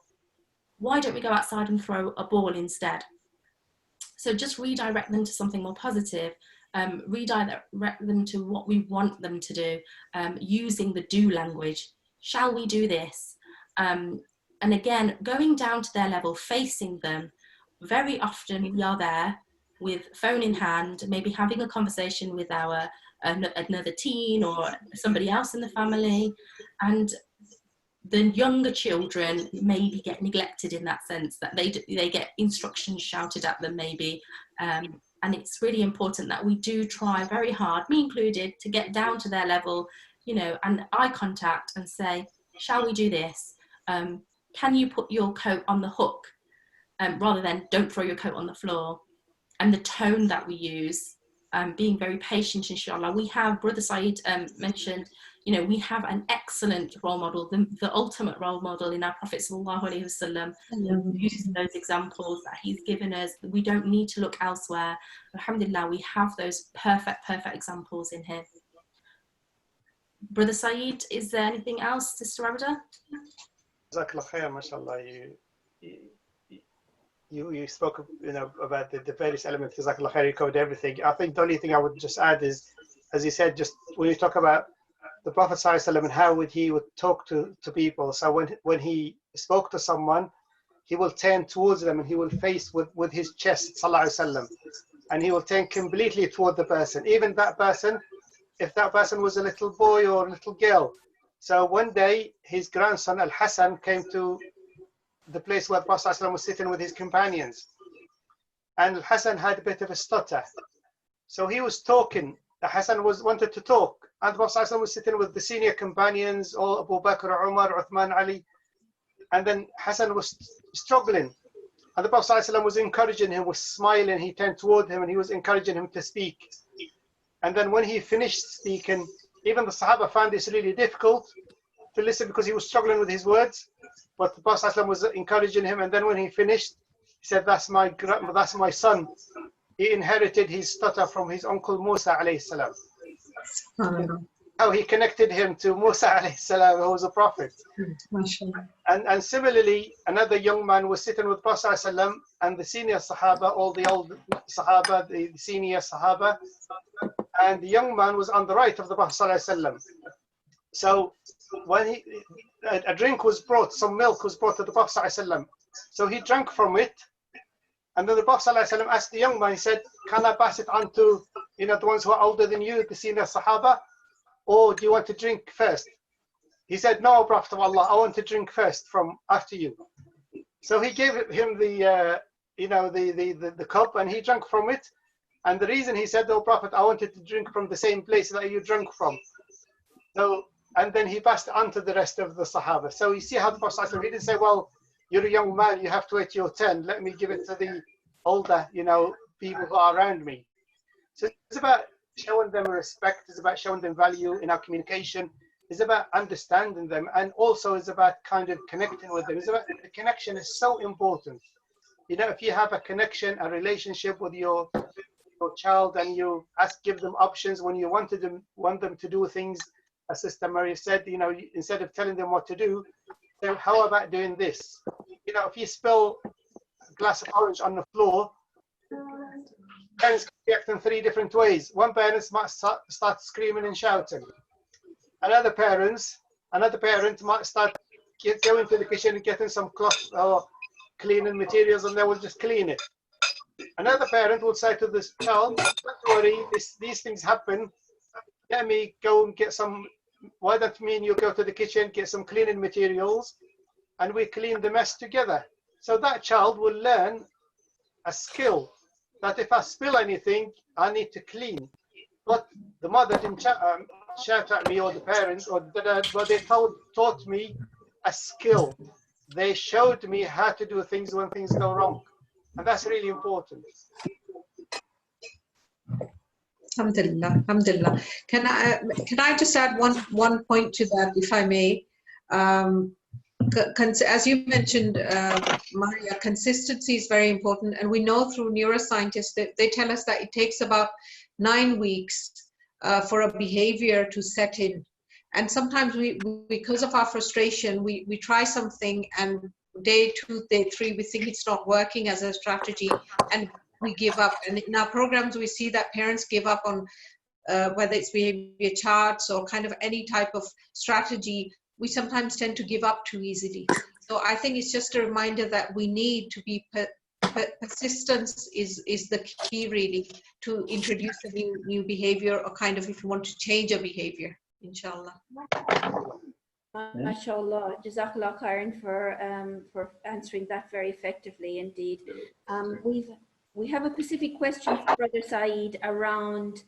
S3: Why don't we go outside and throw a ball instead? So just redirect them to something more positive, redirect them to what we want them to do, using the do language. Shall we do this? And again, going down to their level, facing them. Very often we are there with phone in hand, maybe having a conversation with another teen or somebody else in the family, and the younger children maybe get neglected in that sense, that they get instructions shouted at them maybe, and it's really important that we do try very hard, me included, to get down to their level, and eye contact and say, shall we do this? Can you put your coat on the hook? Rather than don't throw your coat on the floor. And the tone that we use, being very patient, inshallah. We have, Brother Saeed mentioned, we have an excellent role model, the ultimate role model in our Prophet sallallahu alaihi wasallam, using those examples that he's given us. We don't need to look elsewhere. Alhamdulillah, we have those perfect examples in here. Brother Saeed, is there anything else, Sister Abeda?
S4: Jazakallah khair, mashallah. You spoke, about the various elements. Jazakallah khair, you covered everything. I think the only thing I would just add is, as you said, just when you talk about the Prophet ﷺ and how he would talk to people. So when he spoke to someone, he will turn towards them and he will face with his chest, sallallahu alaihi wasallam, and he will turn completely toward the person, even that person, if that person was a little boy or a little girl. So one day his grandson Al-Hassan came to the place where the Prophet ﷺ was sitting with his companions, and Al-Hassan had a bit of a stutter. So he was talking. Hassan wanted to talk, and the Prophet ﷺ was sitting with the senior companions, all Abu Bakr, Umar, Uthman, Ali, and then Hassan was struggling. And the Prophet ﷺ was encouraging him, was smiling. He turned toward him and he was encouraging him to speak. And then when he finished speaking, even the Sahaba found this really difficult to listen because he was struggling with his words. But the Prophet ﷺ was encouraging him. And then when he finished, he said, that's my son. He inherited his stutter from his uncle Musa alayhi salam. How he connected him to Musa alayhi salam, who was a prophet. And similarly, another young man was sitting with Prophet ﷺ and the senior Sahaba, all the old Sahaba, the senior Sahaba, and the young man was on the right of the Prophet ﷺ. So when a drink was brought, some milk was brought to the Prophet ﷺ. So he drank from it. And then the Prophet ﷺ asked the young man, he said, can I pass it on to the ones who are older than you, the senior Sahaba? Or do you want to drink first? He said, no, Prophet of Allah, I want to drink first from after you. So he gave him the cup and he drank from it. And the reason he said, oh Prophet, I wanted to drink from the same place that you drank from. So, and then he passed it on to the rest of the Sahaba. So you see how the Prophet ﷺ, he didn't say, well, you're a young man, you have to wait your turn. Let me give it to the older, people who are around me. So it's about showing them respect. It's about showing them value in our communication. It's about understanding them, and also it's about kind of connecting with them. It's about the connection is so important. If you have a connection, a relationship with your child, and you give them options when you want them to do things, as Sister Maarya said, instead of telling them what to do, so how about doing this? If you spill a glass of orange on the floor, parents can react in 3 different ways. One parent might start screaming and shouting. Another parent might start going to the kitchen and getting some cloth or cleaning materials, and they will just clean it. Another parent will say to this child, don't worry, these things happen. Let me go and get some. Why don't me and you go to the kitchen, get some cleaning materials, and we clean the mess together? So that child will learn a skill that if I spill anything, I need to clean. But the mother didn't shout at me, or the parents, or the dad, but they taught me a skill. They showed me how to do things when things go wrong. And that's really important.
S2: Alhamdulillah, alhamdulillah. Can I just add one point to that, if I may? As you mentioned, Maarya, consistency is very important, and we know through neuroscientists that they tell us that it takes about 9 weeks for a behavior to set in. And sometimes we because of our frustration, we try something, and day 2, day 3, we think it's not working as a strategy, and we give up. And in our programs, we see that parents give up on whether it's behavior charts or kind of any type of strategy. We sometimes tend to give up too easily. So I think it's just a reminder that we need to be persistence is the key, really, to introduce a new behavior, or kind of if you want to change a behavior, inshallah.
S1: MashaAllah, Jazakallah khairan for answering that very effectively indeed. We have a specific question for Brother Saeed around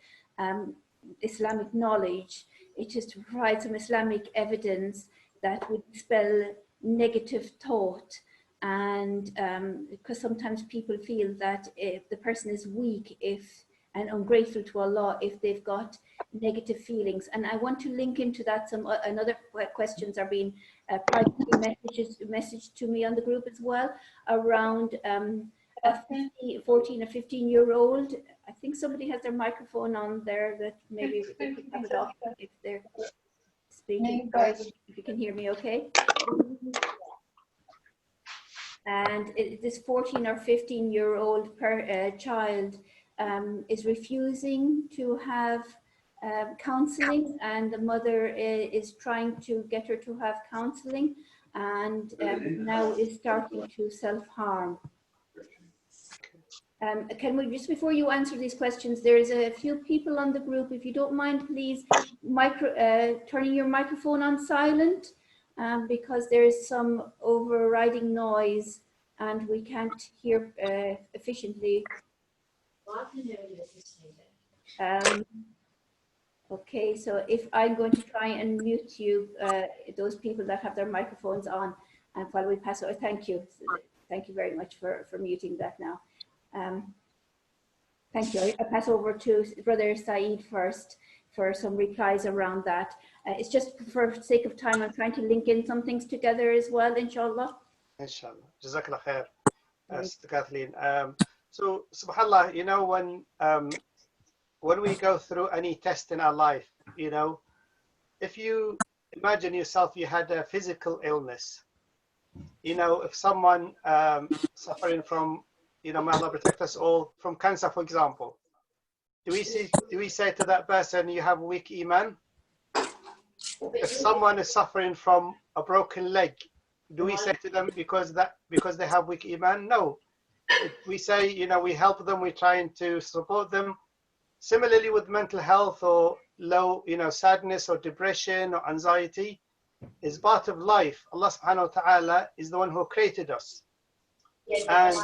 S1: Islamic knowledge. It is to provide some Islamic evidence that would dispel negative thought, and because sometimes people feel that if the person is weak and ungrateful to Allah if they've got negative feelings. And I want to link into that some another questions are being privately messaged to me on the group as well, around a 14 or 15-year-old. I think somebody has their microphone on there, that maybe they could have it off if they're. speaking. If you can hear me okay. And this 14 or 15-year-old child is refusing to have counseling, and the mother is trying to get her to have counseling, and now is starting to self-harm. Can we, just before you answer these questions, there's a few people on the group, if you don't mind, please turning your microphone on silent, because there is some overriding noise and we can't hear efficiently. Okay, so if I'm going to try and mute you, those people that have their microphones on, and while we pass over, thank you. Thank you very much for muting that now. Thank you. I pass over to Brother Saeed first for some replies around that. It's just for sake of time, I'm trying to link in some things together as well, inshallah.
S4: Inshallah. Jazakallah khair, Sister Kathleen. So, subhanAllah, you know, when we go through any test in our life, you know, if you imagine yourself, you had a physical illness, you know, if someone suffering from, you know, may Allah protect us all, from cancer, for example, do we say to that person, you have weak iman? If someone is suffering from a broken leg, do we say to them because they have weak iman? No. We say, you know, we help them, we're trying to support them. Similarly with mental health or low, you know, sadness or depression or anxiety is part of life. Allah subhanahu wa ta'ala is the one who created us. And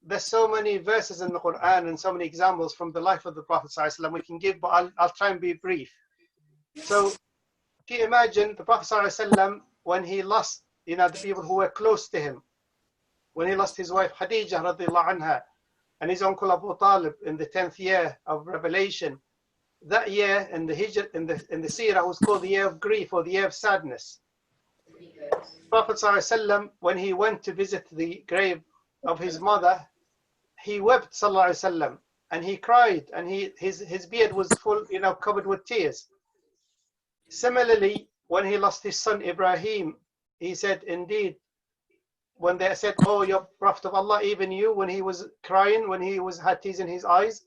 S4: there's so many verses in the Quran and so many examples from the life of the Prophet ﷺ we can give, but I'll try and be brief. So if you imagine the Prophet ﷺ, when he lost, you know, the people who were close to him, when he lost his wife Khadija radiallahu anha, and his uncle Abu Talib in the 10th year of revelation, that year in the Hijr, in the Seerah was called the year of grief or the year of sadness. Prophet ﷺ, when he went to visit the grave of his mother, he wept sallallahu alaihi wasallam, and he cried, and his beard was full, you know, covered with tears. Similarly, when he lost his son Ibrahim, he said, indeed, when they said, oh, you're Prophet of Allah, even you, when he was crying, when he had tears in his eyes,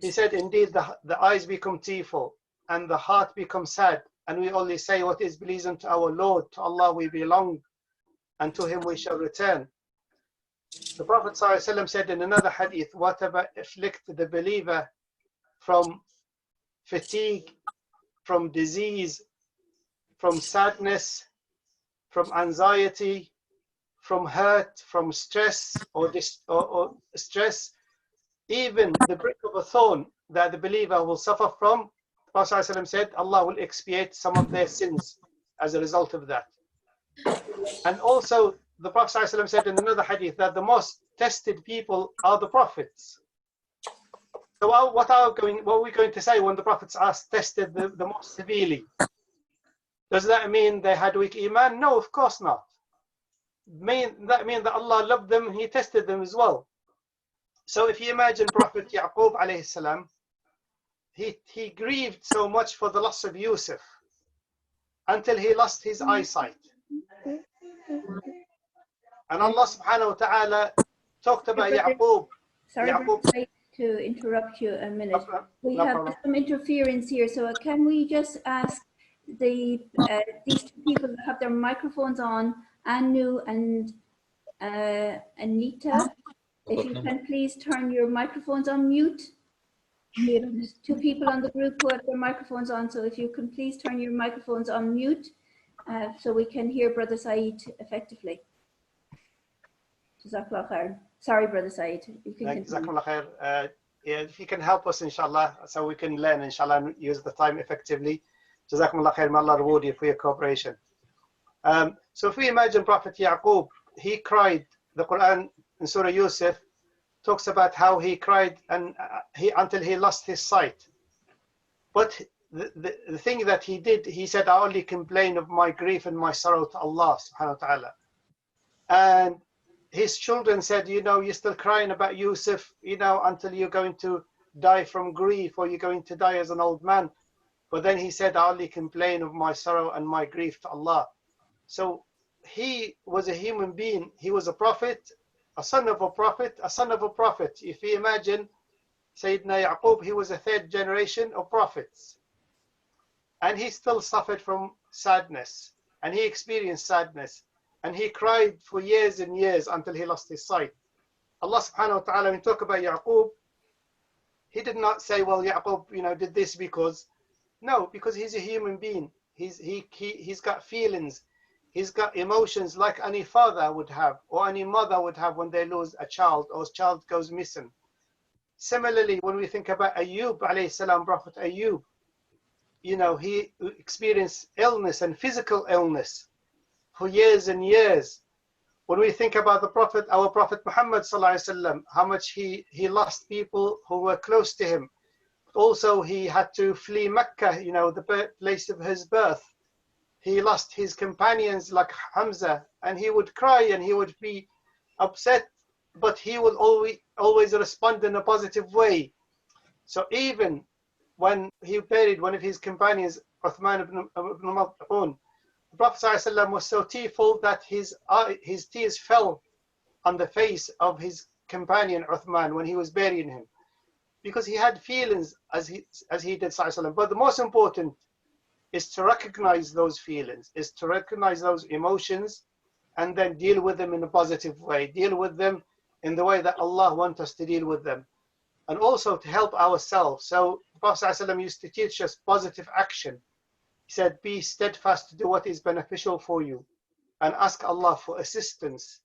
S4: he said, indeed, the eyes become tearful and the heart becomes sad, and we only say what is pleasing to our Lord. To Allah we belong, and to him we shall return. The Prophet ﷺ said in another hadith, whatever afflicts the believer from fatigue, from disease, from sadness, from anxiety, from hurt, from stress or stress, even the prick of a thorn that the believer will suffer from, the Prophet ﷺ said, Allah will expiate some of their sins as a result of that. And also, the Prophet ﷺ said in another hadith that the most tested people are the prophets. So what are we going to say when the prophets are tested the most severely? Does that mean they had weak iman? No, of course not. That means that Allah loved them, he tested them as well. So if you imagine Prophet Yaqub alayhi salam, he grieved so much for the loss of Yusuf until he lost his eyesight. And Allah subhanahu wa ta'ala talked about Yaqub.
S1: Sorry to interrupt you a minute. We have some interference here, so can we just ask these two people that have their microphones on, Anu and Anita, if you can please turn your microphones on mute. There's two people on the group who have their microphones on, so if you can please turn your microphones on mute so we can hear Brother Saeed effectively. Jazakallah khair. Sorry, Brother Saeed.
S4: Jazakallah khair. Yeah, if you can help us, inshallah, so we can learn, inshallah, and use the time effectively. Jazakumullah khair, may Allah reward you for your cooperation. So if we imagine Prophet Yaqub, he cried. The Quran in Surah Yusuf talks about how he cried and until he lost his sight. But the thing that he did, he said, I only complain of my grief and my sorrow to Allah subhanahu wa ta'ala. And his children said, you know, you're still crying about Yusuf, you know, until you're going to die from grief or you're going to die as an old man. But then he said, I only complain of my sorrow and my grief to Allah. So he was a human being. He was a prophet, a son of a prophet, a son of a prophet. If you imagine Sayyidina Yaqub, he was a third generation of prophets. And he still suffered from sadness. And he experienced sadness. And he cried for years and years until he lost his sight. Allah subhanahu wa ta'ala, when we talk about Yaqub, he did not say, well, Yaqub, did this because, no, because he's a human being. He's got feelings. He's got emotions like any father would have, or any mother would have when they lose a child, or a child goes missing. Similarly, when we think about Ayyub, alayhi salam, Prophet Ayyub, he experienced illness and physical illness for years and years. When we think about the Prophet, our Prophet Muhammad sallallahu alaihi wasallam, how much he lost people who were close to him. Also, he had to flee Mecca, the place of his birth. He lost his companions like Hamza, and he would cry and he would be upset, but he would always respond in a positive way. So even when he buried one of his companions, Uthman ibn Maz'un, the Prophet ﷺ was so tearful that his tears fell on the face of his companion Uthman when he was burying him, because he had feelings as he did ﷺ. But the most important is to recognize those feelings, is to recognize those emotions, and then deal with them in a positive way, deal with them in the way that Allah wants us to deal with them, and also to help ourselves. So the Prophet ﷺ used to teach us positive action. He said, be steadfast to do what is beneficial for you, and ask Allah for assistance,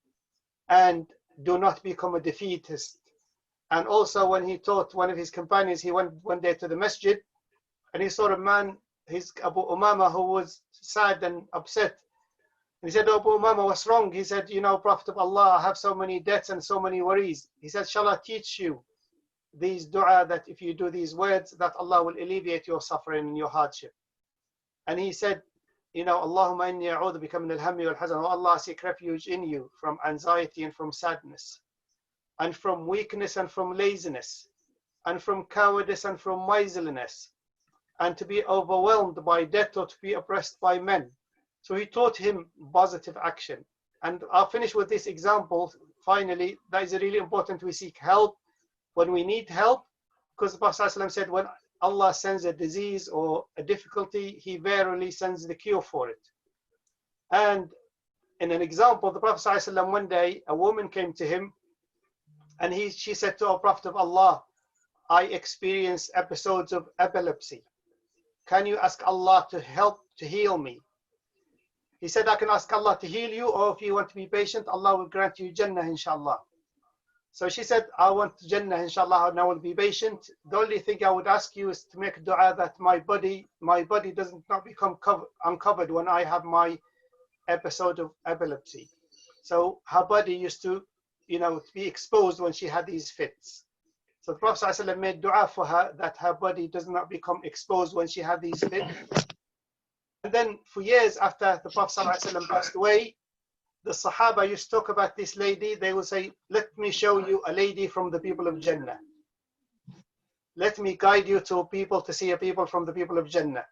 S4: and do not become a defeatist. And also when he taught one of his companions, he went one day to the masjid, and he saw a man, his Abu Umama, who was sad and upset. He said, Abu Umama, what's wrong? He said, Prophet of Allah, I have so many debts and so many worries. He said, shall I teach you these dua, that if you do these words, that Allah will alleviate your suffering and your hardship? And he said, Allahumma inni a'udhu bika min al-hammi wal-hazan. Oh Allah, I seek refuge in you from anxiety and from sadness, and from weakness and from laziness, and from cowardice and from miserliness, and to be overwhelmed by debt or to be oppressed by men. So he taught him positive action. And I'll finish with this example. Finally, that is really important. We seek help when we need help, because the Prophet ﷺ said, when Allah sends a disease or a difficulty, he verily sends the cure for it. And in an example, the Prophet ﷺ, one day, a woman came to him, and she said to our Prophet of Allah, I experience episodes of epilepsy. Can you ask Allah to heal me? He said, I can ask Allah to heal you, or if you want to be patient, Allah will grant you Jannah, inshallah. So she said, I want Jannah, inshallah, and I will be patient. The only thing I would ask you is to make a dua that my body does not become uncovered when I have my episode of epilepsy. So her body used to, to be exposed when she had these fits. So the Prophet ﷺ made dua for her that her body does not become exposed when she had these fits. And then for years after the Prophet ﷺ passed away, the Sahaba used to talk about this lady. They would say, let me show you a lady from the people of Jannah. Let me guide you to people to see a people from the people of Jannah.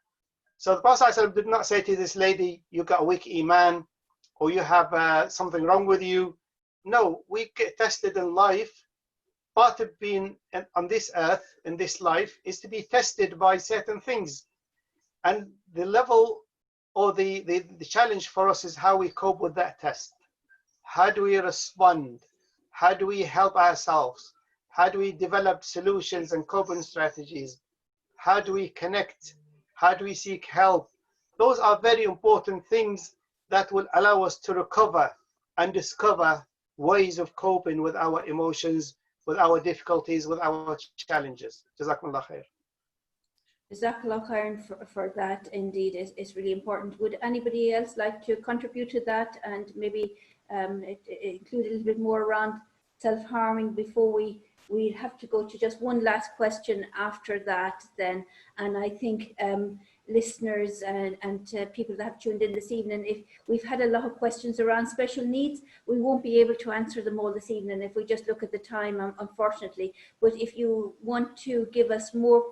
S4: So the Prophet ﷺ did not say to this lady, you got a weak iman, or you have something wrong with you. No, we get tested in life. Part of being on this earth, in this life, is to be tested by certain things. And the level or the challenge for us is how we cope with that test. How do we respond? How do we help ourselves? How do we develop solutions and coping strategies? How do we connect? How do we seek help? Those are very important things that will allow us to recover and discover ways of coping with our emotions, with our difficulties, with our challenges. Jazakumullah khair.
S1: Jazakallah khairan for that. Indeed, is really important. Would anybody else like to contribute to that, and maybe include a little bit more around self-harming before we have to go to just one last question after that then? And I think listeners and people that have tuned in this evening, if we've had a lot of questions around special needs, we won't be able to answer them all this evening if we just look at the time, unfortunately. But if you want to give us more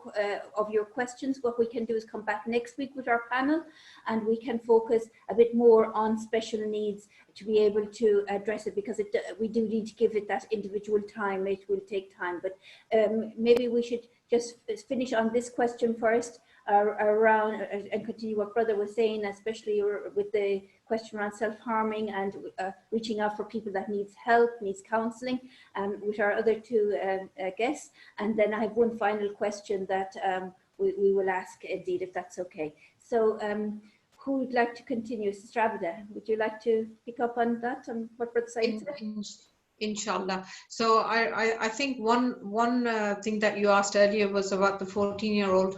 S1: of your questions, what we can do is come back next week with our panel, and we can focus a bit more on special needs to be able to address it, because we do need to give it that individual time. It will take time, but maybe we should just finish on this question first, around and continue what brother was saying, especially with the question around self-harming and reaching out for people that needs help, needs counselling, with our other two guests. And then I have one final question that we will ask indeed, if that's okay. So who would like to continue? Sister Abeda, would you like to pick up on that, on what brother Saeed said?
S2: Inshallah. So I think one thing that you asked earlier was about the 14-year-old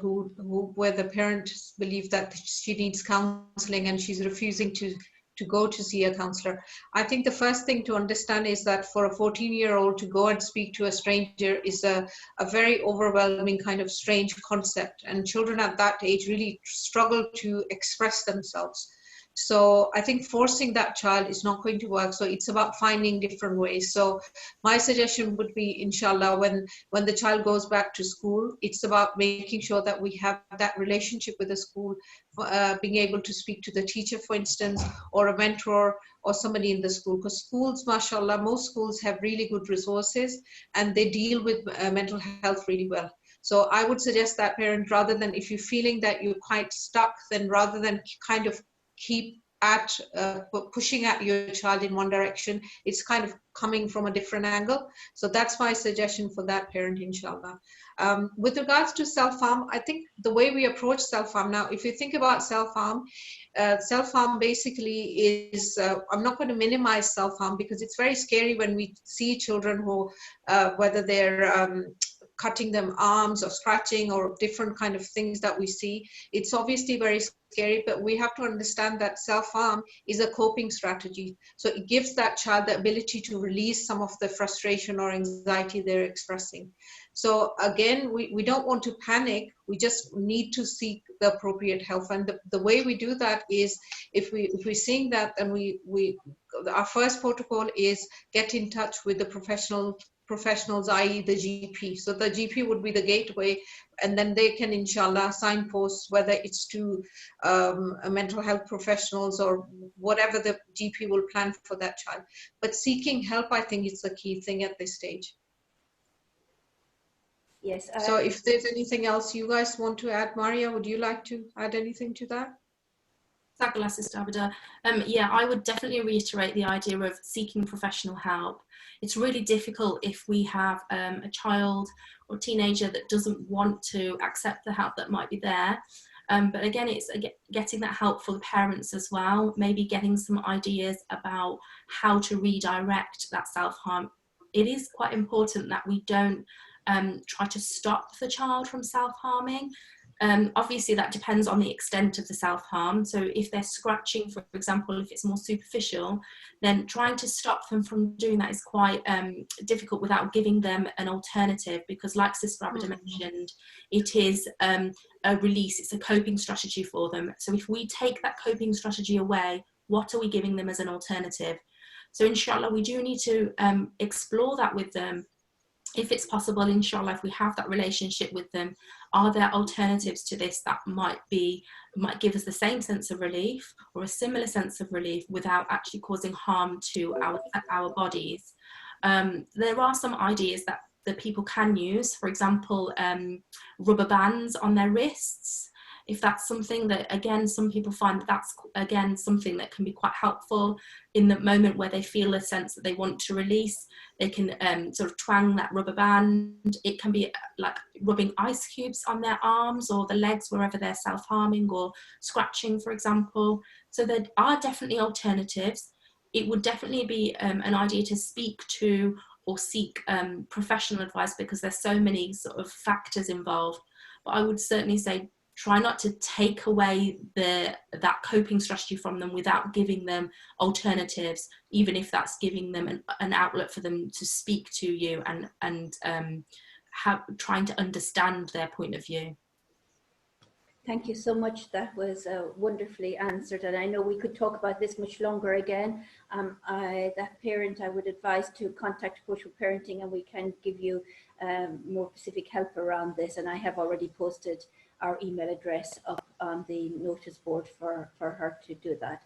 S2: where the parents believe that she needs counseling and she's refusing to go to see a counselor. I think the first thing to understand is that for a 14-year-old to go and speak to a stranger is a very overwhelming kind of strange concept, and children at that age really struggle to express themselves. So I think forcing that child is not going to work. So it's about finding different ways. So my suggestion would be, inshallah, when the child goes back to school, it's about making sure that we have that relationship with the school, being able to speak to the teacher, for instance, or a mentor or somebody in the school. Because schools, mashallah, most schools have really good resources and they deal with mental health really well. So I would suggest that parent, rather than, if you're feeling that you're quite stuck, then rather than kind of keep at pushing at your child in one direction, it's kind of coming from a different angle. So that's my suggestion for that parent, inshallah. With regards to self-harm, I think the way we approach self-harm now, if you think about self-harm basically is, I'm not going to minimize self-harm because it's very scary when we see children who, whether they're cutting them arms or scratching or different kind of things that we see. It's obviously very scary, but we have to understand that self-harm is a coping strategy. So it gives that child the ability to release some of the frustration or anxiety they're expressing. So again, we don't want to panic. We just need to seek the appropriate help. And the way we do that is, if we're seeing that, then our first protocol is get in touch with the professionals, i.e. the GP. So the GP would be the gateway, and then they can, inshallah, signpost whether it's to mental health professionals or whatever the GP will plan for that child. But seeking help, I think, is the key thing at this stage.
S1: Yes.
S2: So if there's anything else you guys want to add, Maarya, would you like to add anything to that?
S3: Jazakallah, Sister Abeda. Yeah, I would definitely reiterate the idea of seeking professional help. It's really difficult if we have a child or teenager that doesn't want to accept the help that might be there. But again, it's getting that help for the parents as well, maybe getting some ideas about how to redirect that self-harm. It is quite important that we don't try to stop the child from self-harming. Obviously that depends on the extent of the self-harm. So if they're scratching, for example, if it's more superficial, then trying to stop them from doing that is quite difficult without giving them an alternative, because like Sister Abeda mentioned, it is a release, it's a coping strategy for them. So if we take that coping strategy away, what are we giving them as an alternative? So inshallah, we do need to explore that with them. If it's possible, inshallah, if we have that relationship with them, are there alternatives to this that might give us the same sense of relief or a similar sense of relief without actually causing harm to our bodies? There are some ideas that people can use, for example, rubber bands on their wrists. If that's something that, again, some people find that's, again, something that can be quite helpful in the moment where they feel a sense that they want to release, they can sort of twang that rubber band. It can be like rubbing ice cubes on their arms or the legs wherever they're self-harming, or scratching, for example. So there are definitely alternatives. It would definitely be an idea to speak to or seek professional advice, because there's so many sort of factors involved. But I would certainly say, try not to take away that coping strategy from them without giving them alternatives, even if that's giving them an outlet for them to speak to you and trying to understand their point of view.
S1: Thank you so much. That was wonderfully answered, and I know we could talk about this much longer again. That parent, I would advise to contact Approachable Parenting, and we can give you more specific help around this. And I have already posted our email address up on the notice board for her to do that.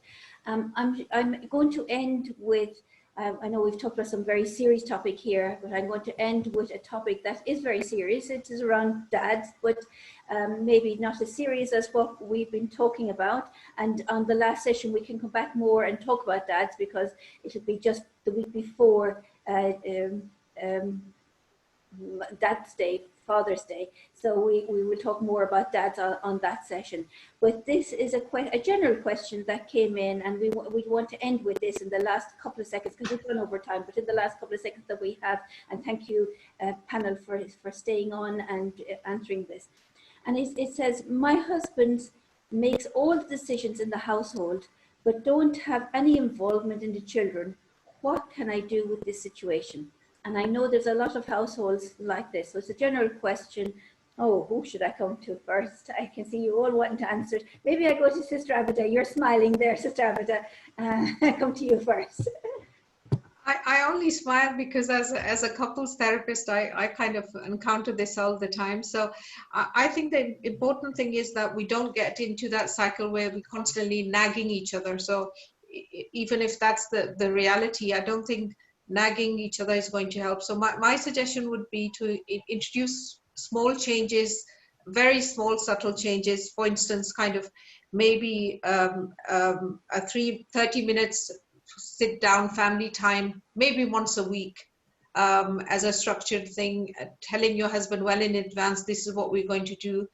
S1: I'm going to end with, I know we've talked about some very serious topic here, but I'm going to end with a topic that is very serious. It is around dads, but maybe not as serious as what we've been talking about. And on the last session, we can come back more and talk about dads, because it'll be just the week before Dad's Day, Father's Day. So we will talk more about dads on that session. But this is a general question that came in, and we want to end with this in the last couple of seconds, because we've gone over time, but in the last couple of seconds that we have. And thank you, panel, for staying on and answering this. And it says, my husband makes all the decisions in the household, but don't have any involvement in the children. What can I do with this situation? And I know there's a lot of households like this. So it's a general question. Oh, who should I come to first? I can see you all wanting to answer it. Maybe I go to Sister Abeda. You're smiling there, Sister Abeda. I come to you first.
S2: I only smile because as a couples therapist, I kind of encounter this all the time. So I think the important thing is that we don't get into that cycle where we're constantly nagging each other. So even if that's the reality, I don't think nagging each other is going to help. So my suggestion would be to introduce small changes, very small, subtle changes. For instance, kind of maybe a 30 minutes sit down family time, maybe once a week, as a structured thing, telling your husband well in advance, this is what we're going to do.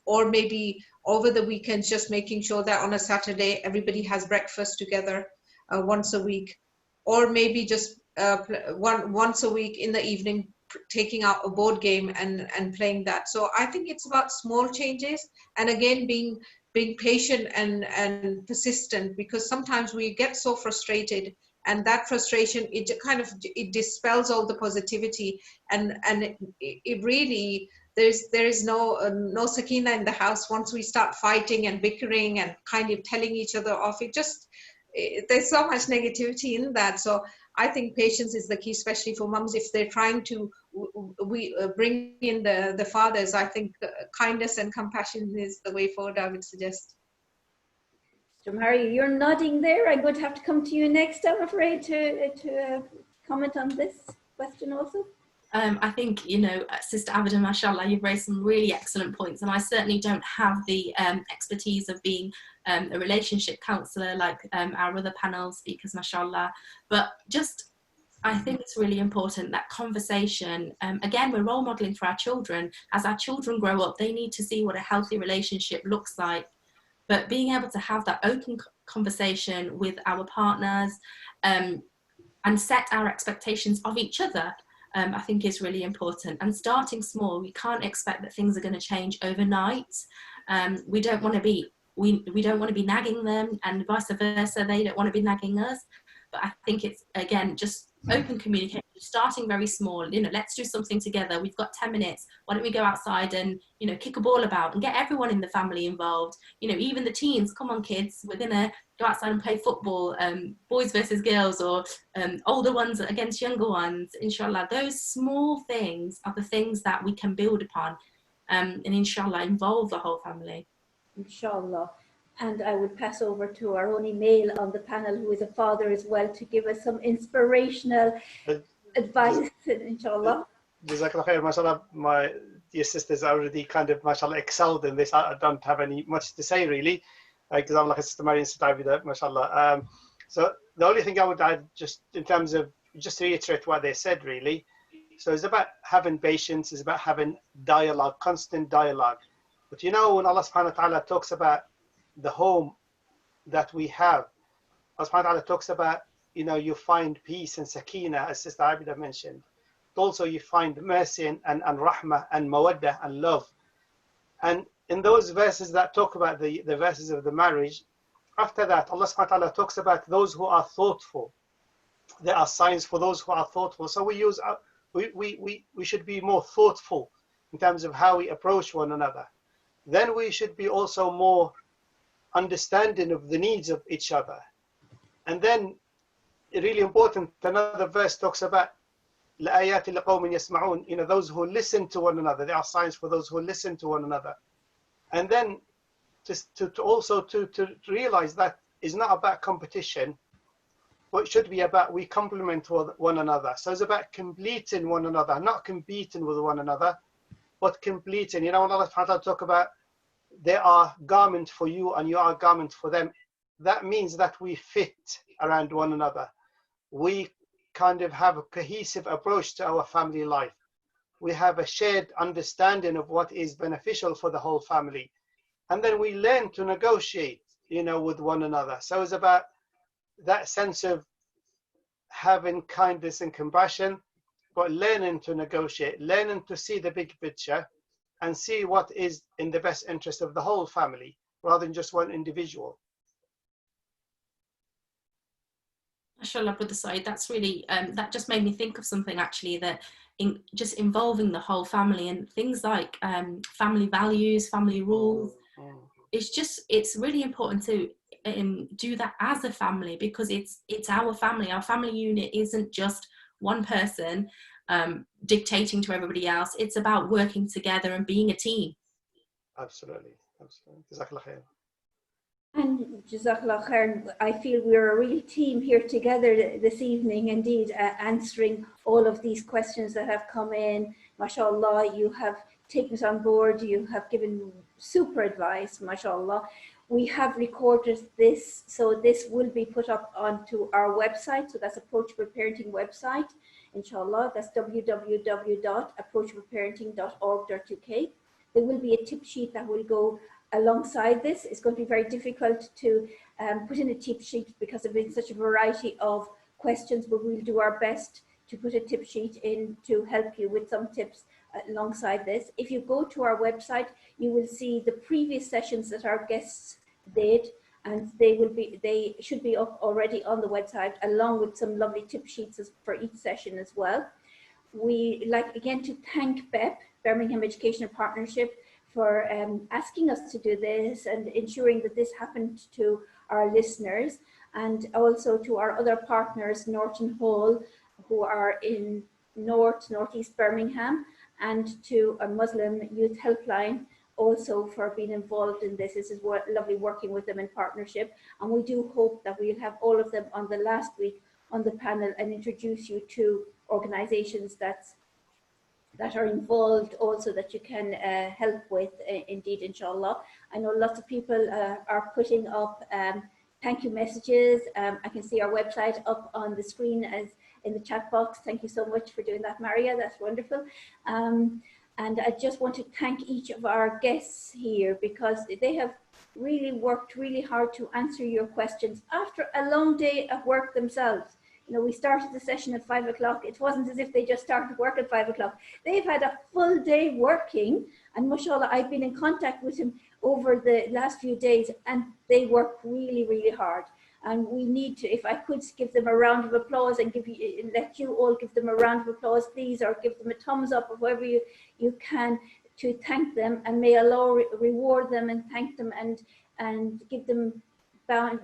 S2: Or maybe over the weekends, just making sure that on a Saturday, everybody has breakfast together once a week. Or maybe just once a week in the evening, taking out a board game and playing that. So I think it's about small changes, and again, being patient and persistent, because sometimes we get so frustrated, and that frustration, it dispels all the positivity, and it really, there is no sakina in the house once we start fighting and bickering and kind of telling each other off. There's so much negativity in that. So I think patience is the key, especially for mums if they're trying to bring in the fathers. I think kindness and compassion is the way forward, I would suggest.
S1: So Maarya, you're nodding there. I'm going to have to come to you next, I'm afraid, to comment on this question also.
S3: I think, Sister Abeda, mashallah, you've raised some really excellent points, and I certainly don't have the expertise of being a relationship counsellor like our other panel speakers, mashallah, but just, I think it's really important that conversation, again, we're role modelling for our children. As our children grow up, they need to see what a healthy relationship looks like, but being able to have that open conversation with our partners and set our expectations of each other, I think is really important. And starting small, we can't expect that things are going to change overnight. We don't want to be nagging them, and vice versa, they don't want to be nagging us. But I think it's, again, just open communication, starting very small. Let's do something together. We've got 10 minutes. Why don't we go outside and, kick a ball about and get everyone in the family involved? Even the teens, come on kids, we're going to go outside and play football, boys versus girls, or older ones against younger ones. Inshallah, those small things are the things that we can build upon and inshallah involve the whole family.
S1: Inshallah. And I would pass over to our only male on the panel, who is a father as well, to give us some inspirational advice, inshallah.
S4: Jazakallah khair, mashallah. My dear sisters already kind of, mashallah, excelled in this. I don't have much to say really, because I'm like a Sister Maarya and Sister Abeda, mashallah. So the only thing I would add, just in terms of, just to reiterate what they said really, so it's about having patience, it's about having dialogue, constant dialogue. But when Allah subhanahu wa ta'ala talks about the home that we have, Allah subhanahu wa ta'ala talks about, you find peace and sakina, as Sister Abeda mentioned. But also you find mercy and rahmah and mawaddah and love. And in those verses that talk about the verses of the marriage, after that, Allah subhanahu wa ta'ala talks about those who are thoughtful. There are signs for those who are thoughtful. So we should be more thoughtful in terms of how we approach one another. then we should be also more understanding of the needs of each other. And then, really important, another verse talks about لَآيَاتٍ لِقَوْمٍ يَسْمَعُونَ, those who listen to one another. There are signs for those who listen to one another. And then just to also to realize that it's not about competition, but it should be about we complement one another. So it's about completing one another, not competing with one another, but completing. When Allah talk about they are garment for you and you are garment for them, that means that we fit around one another. We kind of have a cohesive approach to our family life. We have a shared understanding of what is beneficial for the whole family. And then we learn to negotiate, with one another. So it's about that sense of having kindness and compassion, but learning to negotiate, learning to see the big picture and see what is in the best interest of the whole family rather than just one individual.
S3: Mashallah, Brother Saeed, that's really, that just made me think of something actually, that just involving the whole family and things like family values, family rules. It's really important to do that as a family, because it's our family. Our family unit isn't just one person dictating to everybody else. It's about working together and being a team.
S4: Absolutely. Jazakallah khair.
S1: And Jazakallah khair, I feel we're a real team here together this evening, indeed, answering all of these questions that have come in. MashaAllah, you have taken us on board, you have given super advice, MashaAllah. We have recorded this, so this will be put up onto our website. So that's Approachable Parenting website, inshallah. That's www.approachableparenting.org.uk. There will be a tip sheet that will go alongside this. It's going to be very difficult to put in a tip sheet because of such a variety of questions, but we'll do our best to put a tip sheet in to help you with some tips alongside this. If you go to our website, you will see the previous sessions that our guests did, and they should be up already on the website, along with some lovely tip sheets for each session as well. We like again to thank BEP, Birmingham Educational Partnership, for asking us to do this and ensuring that this happened to our listeners, and also to our other partners, Norton Hall, who are in Northeast Birmingham, and to a Muslim Youth Helpline also for being involved in this. This is lovely working with them in partnership, and we do hope that we'll have all of them on the last week on the panel and introduce you to organizations that are involved also that you can help with, indeed, inshallah. I know lots of people are putting up thank you messages. I can see our website up on the screen as in the chat box. Thank you so much for doing that, Maarya. That's wonderful. And I just want to thank each of our guests here, because they have really worked really hard to answer your questions after a long day of work themselves. We started the session at 5 o'clock. It wasn't as if they just started work at 5 o'clock. They've had a full day working, and mashallah, I've been in contact with them over the last few days, and they work really, really hard. And we need to, if I could give them a round of applause and let you all give them a round of applause, please, or give them a thumbs up, or whoever you can, to thank them, and may Allah reward them and thank them and give them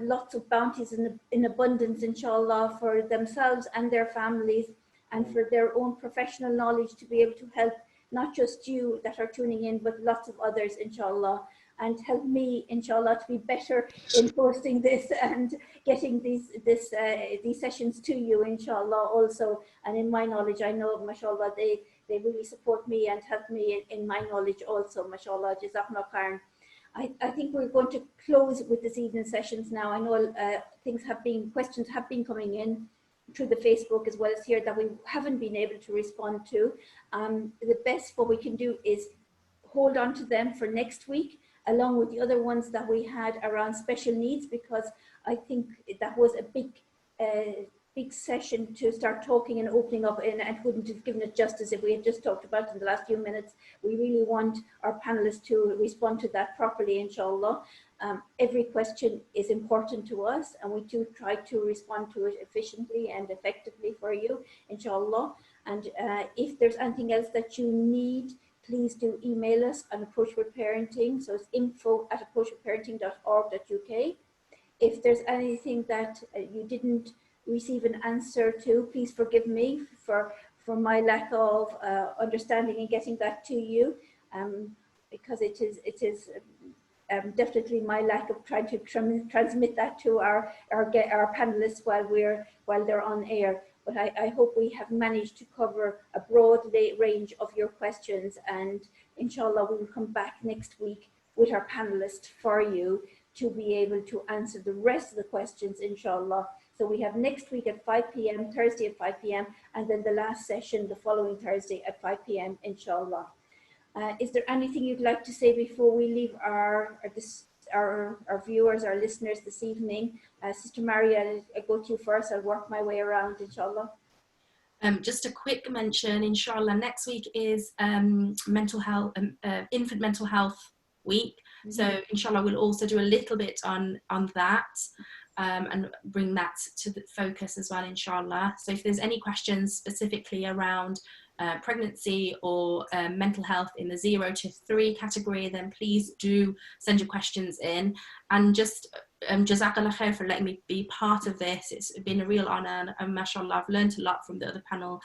S1: lots of bounties in abundance, inshallah, for themselves and their families, and for their own professional knowledge to be able to help not just you that are tuning in, but lots of others, inshallah, and help me, inshallah, to be better in posting this and getting these sessions to you, inshallah, also. And in my knowledge, I know, mashallah, they really support me and help me in my knowledge also, mashallah. Jazakumullah khairan. I think we're going to close with this evening's sessions now. I know questions have been coming in through the Facebook as well as here that we haven't been able to respond to. The best what we can do is hold on to them for next week, along with the other ones that we had around special needs, because I think that was a big session to start talking and opening up, and wouldn't have given it justice if we had just talked about it in the last few minutes. We really want our panelists to respond to that properly, inshallah. Every question is important to us, and we do try to respond to it efficiently and effectively for you, inshallah. And if there's anything else that you need please do email us on Approachable Parenting. So it's info@approachableparenting.org.uk. If there's anything that you didn't receive an answer to, please forgive me for my lack of understanding in getting that to you, because it is definitely my lack of trying to transmit that to our panelists while they're on air. But I hope we have managed to cover a broad range of your questions, and inshallah we will come back next week with our panelists for you to be able to answer the rest of the questions, inshallah. So we have next week at 5 p.m, Thursday at 5 p.m, and then the last session the following Thursday at 5 p.m, inshallah. Is there anything you'd like to say before we leave our viewers, our listeners this evening? Sister Maarya, I'll go to you first. I'll work my way around, inshallah.
S3: Just a quick mention, inshallah, next week is mental health, infant mental health week. Mm-hmm. So inshallah, we'll also do a little bit on that and bring that to the focus as well, inshallah. So if there's any questions specifically around pregnancy or mental health in the 0 to 3 category, then please do send your questions in. And just jazakallah khair for letting me be part of this. It's been a real honor, and mashallah, I've learned a lot from the other panel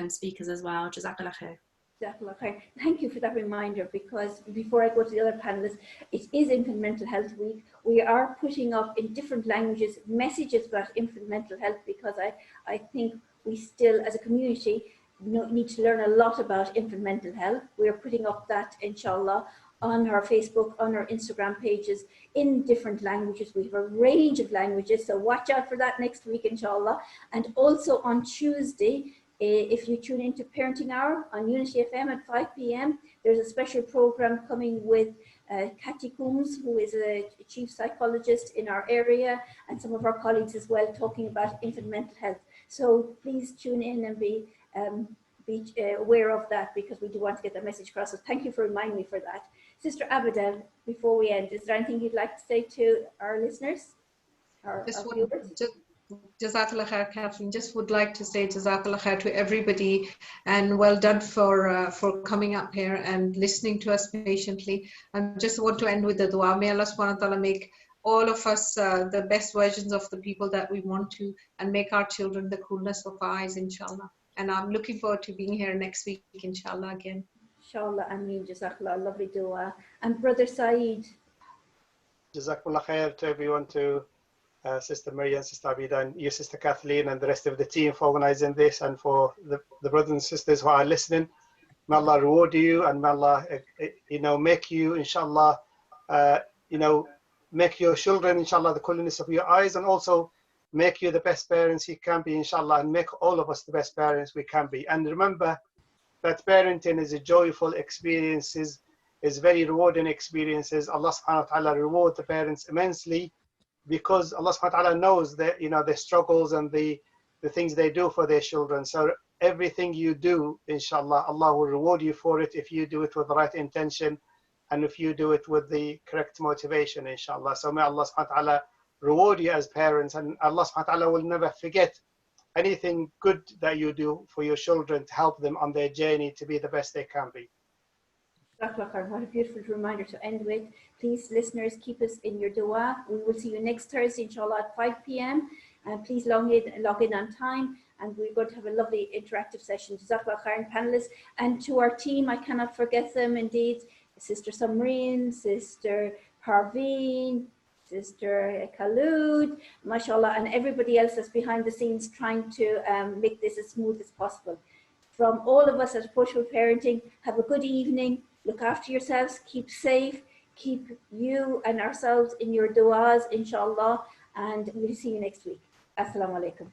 S3: speakers as well. Jazakallah khair.
S1: Thank you for that reminder, because before I go to the other panelists, it is Infant Mental Health Week. We are putting up in different languages messages about infant mental health, because I think we still as a community need to learn a lot about infant mental health. We are putting up that, inshallah, on our Facebook, on our Instagram pages in different languages. We have a range of languages, so watch out for that next week, inshallah. And also on Tuesday, if you tune into Parenting Hour on Unity FM at 5 p.m, there's a special program coming with Kathy Coombs, who is a chief psychologist in our area, and some of our colleagues as well, talking about infant mental health. So please tune in and be aware of that, because we do want to get that message across. So thank you for reminding me for that. Sister Abeda, before we end, is there anything you'd like to say to our listeners?
S2: Jazakallah khair, Kathleen. Just would like to say jazakallah khair to everybody, and well done for coming up here and listening to us patiently. And just want to end with the dua. May Allah subhanahu wa ta'ala make all of us the best versions of the people that we want to, and make our children the coolness of our eyes, inshallah. And I'm looking forward to being here next week, inshallah, again.
S1: Inshallah, ameen, jazakallah, lovely dua. And Brother Saeed.
S4: Jazakallah khair to everyone, to Sister Maarya and Sister Abeda, and you, Sister Kathleen, and the rest of the team for organizing this, and for the brothers and sisters who are listening. May Allah reward you, and may Allah, make you, inshallah, make your children, inshallah, the coolness of your eyes, and also make you the best parents you can be, inshallah, and make all of us the best parents we can be. And remember that parenting is a joyful experience, is very rewarding experiences. Allah subhanahu wa ta'ala reward the parents immensely, because Allah subhanahu wa ta'ala knows that, the struggles and the things they do for their children. So everything you do, inshallah, Allah will reward you for it if you do it with the right intention, and if you do it with the correct motivation, inshallah. So may Allah subhanahu wa ta'ala reward you as parents, and Allah subhanahu wa ta'ala will never forget anything good that you do for your children to help them on their journey to be the best they can be.
S1: What a beautiful reminder to end with. Please, listeners, keep us in your dua. We will see you next Thursday, inshallah, at 5 p.m. Please log in on time, and we're going to have a lovely interactive session. Jazakallah khairan, panelists. And to our team, I cannot forget them, indeed. Sister Samreen, Sister Parveen, Sister Khalud, mashallah, and everybody else that's behind the scenes trying to make this as smooth as possible. From all of us at Approachable Parenting, have a good evening. Look after yourselves, keep safe, keep you and ourselves in your du'as, inshallah, and we'll see you next week. Assalamu alaikum.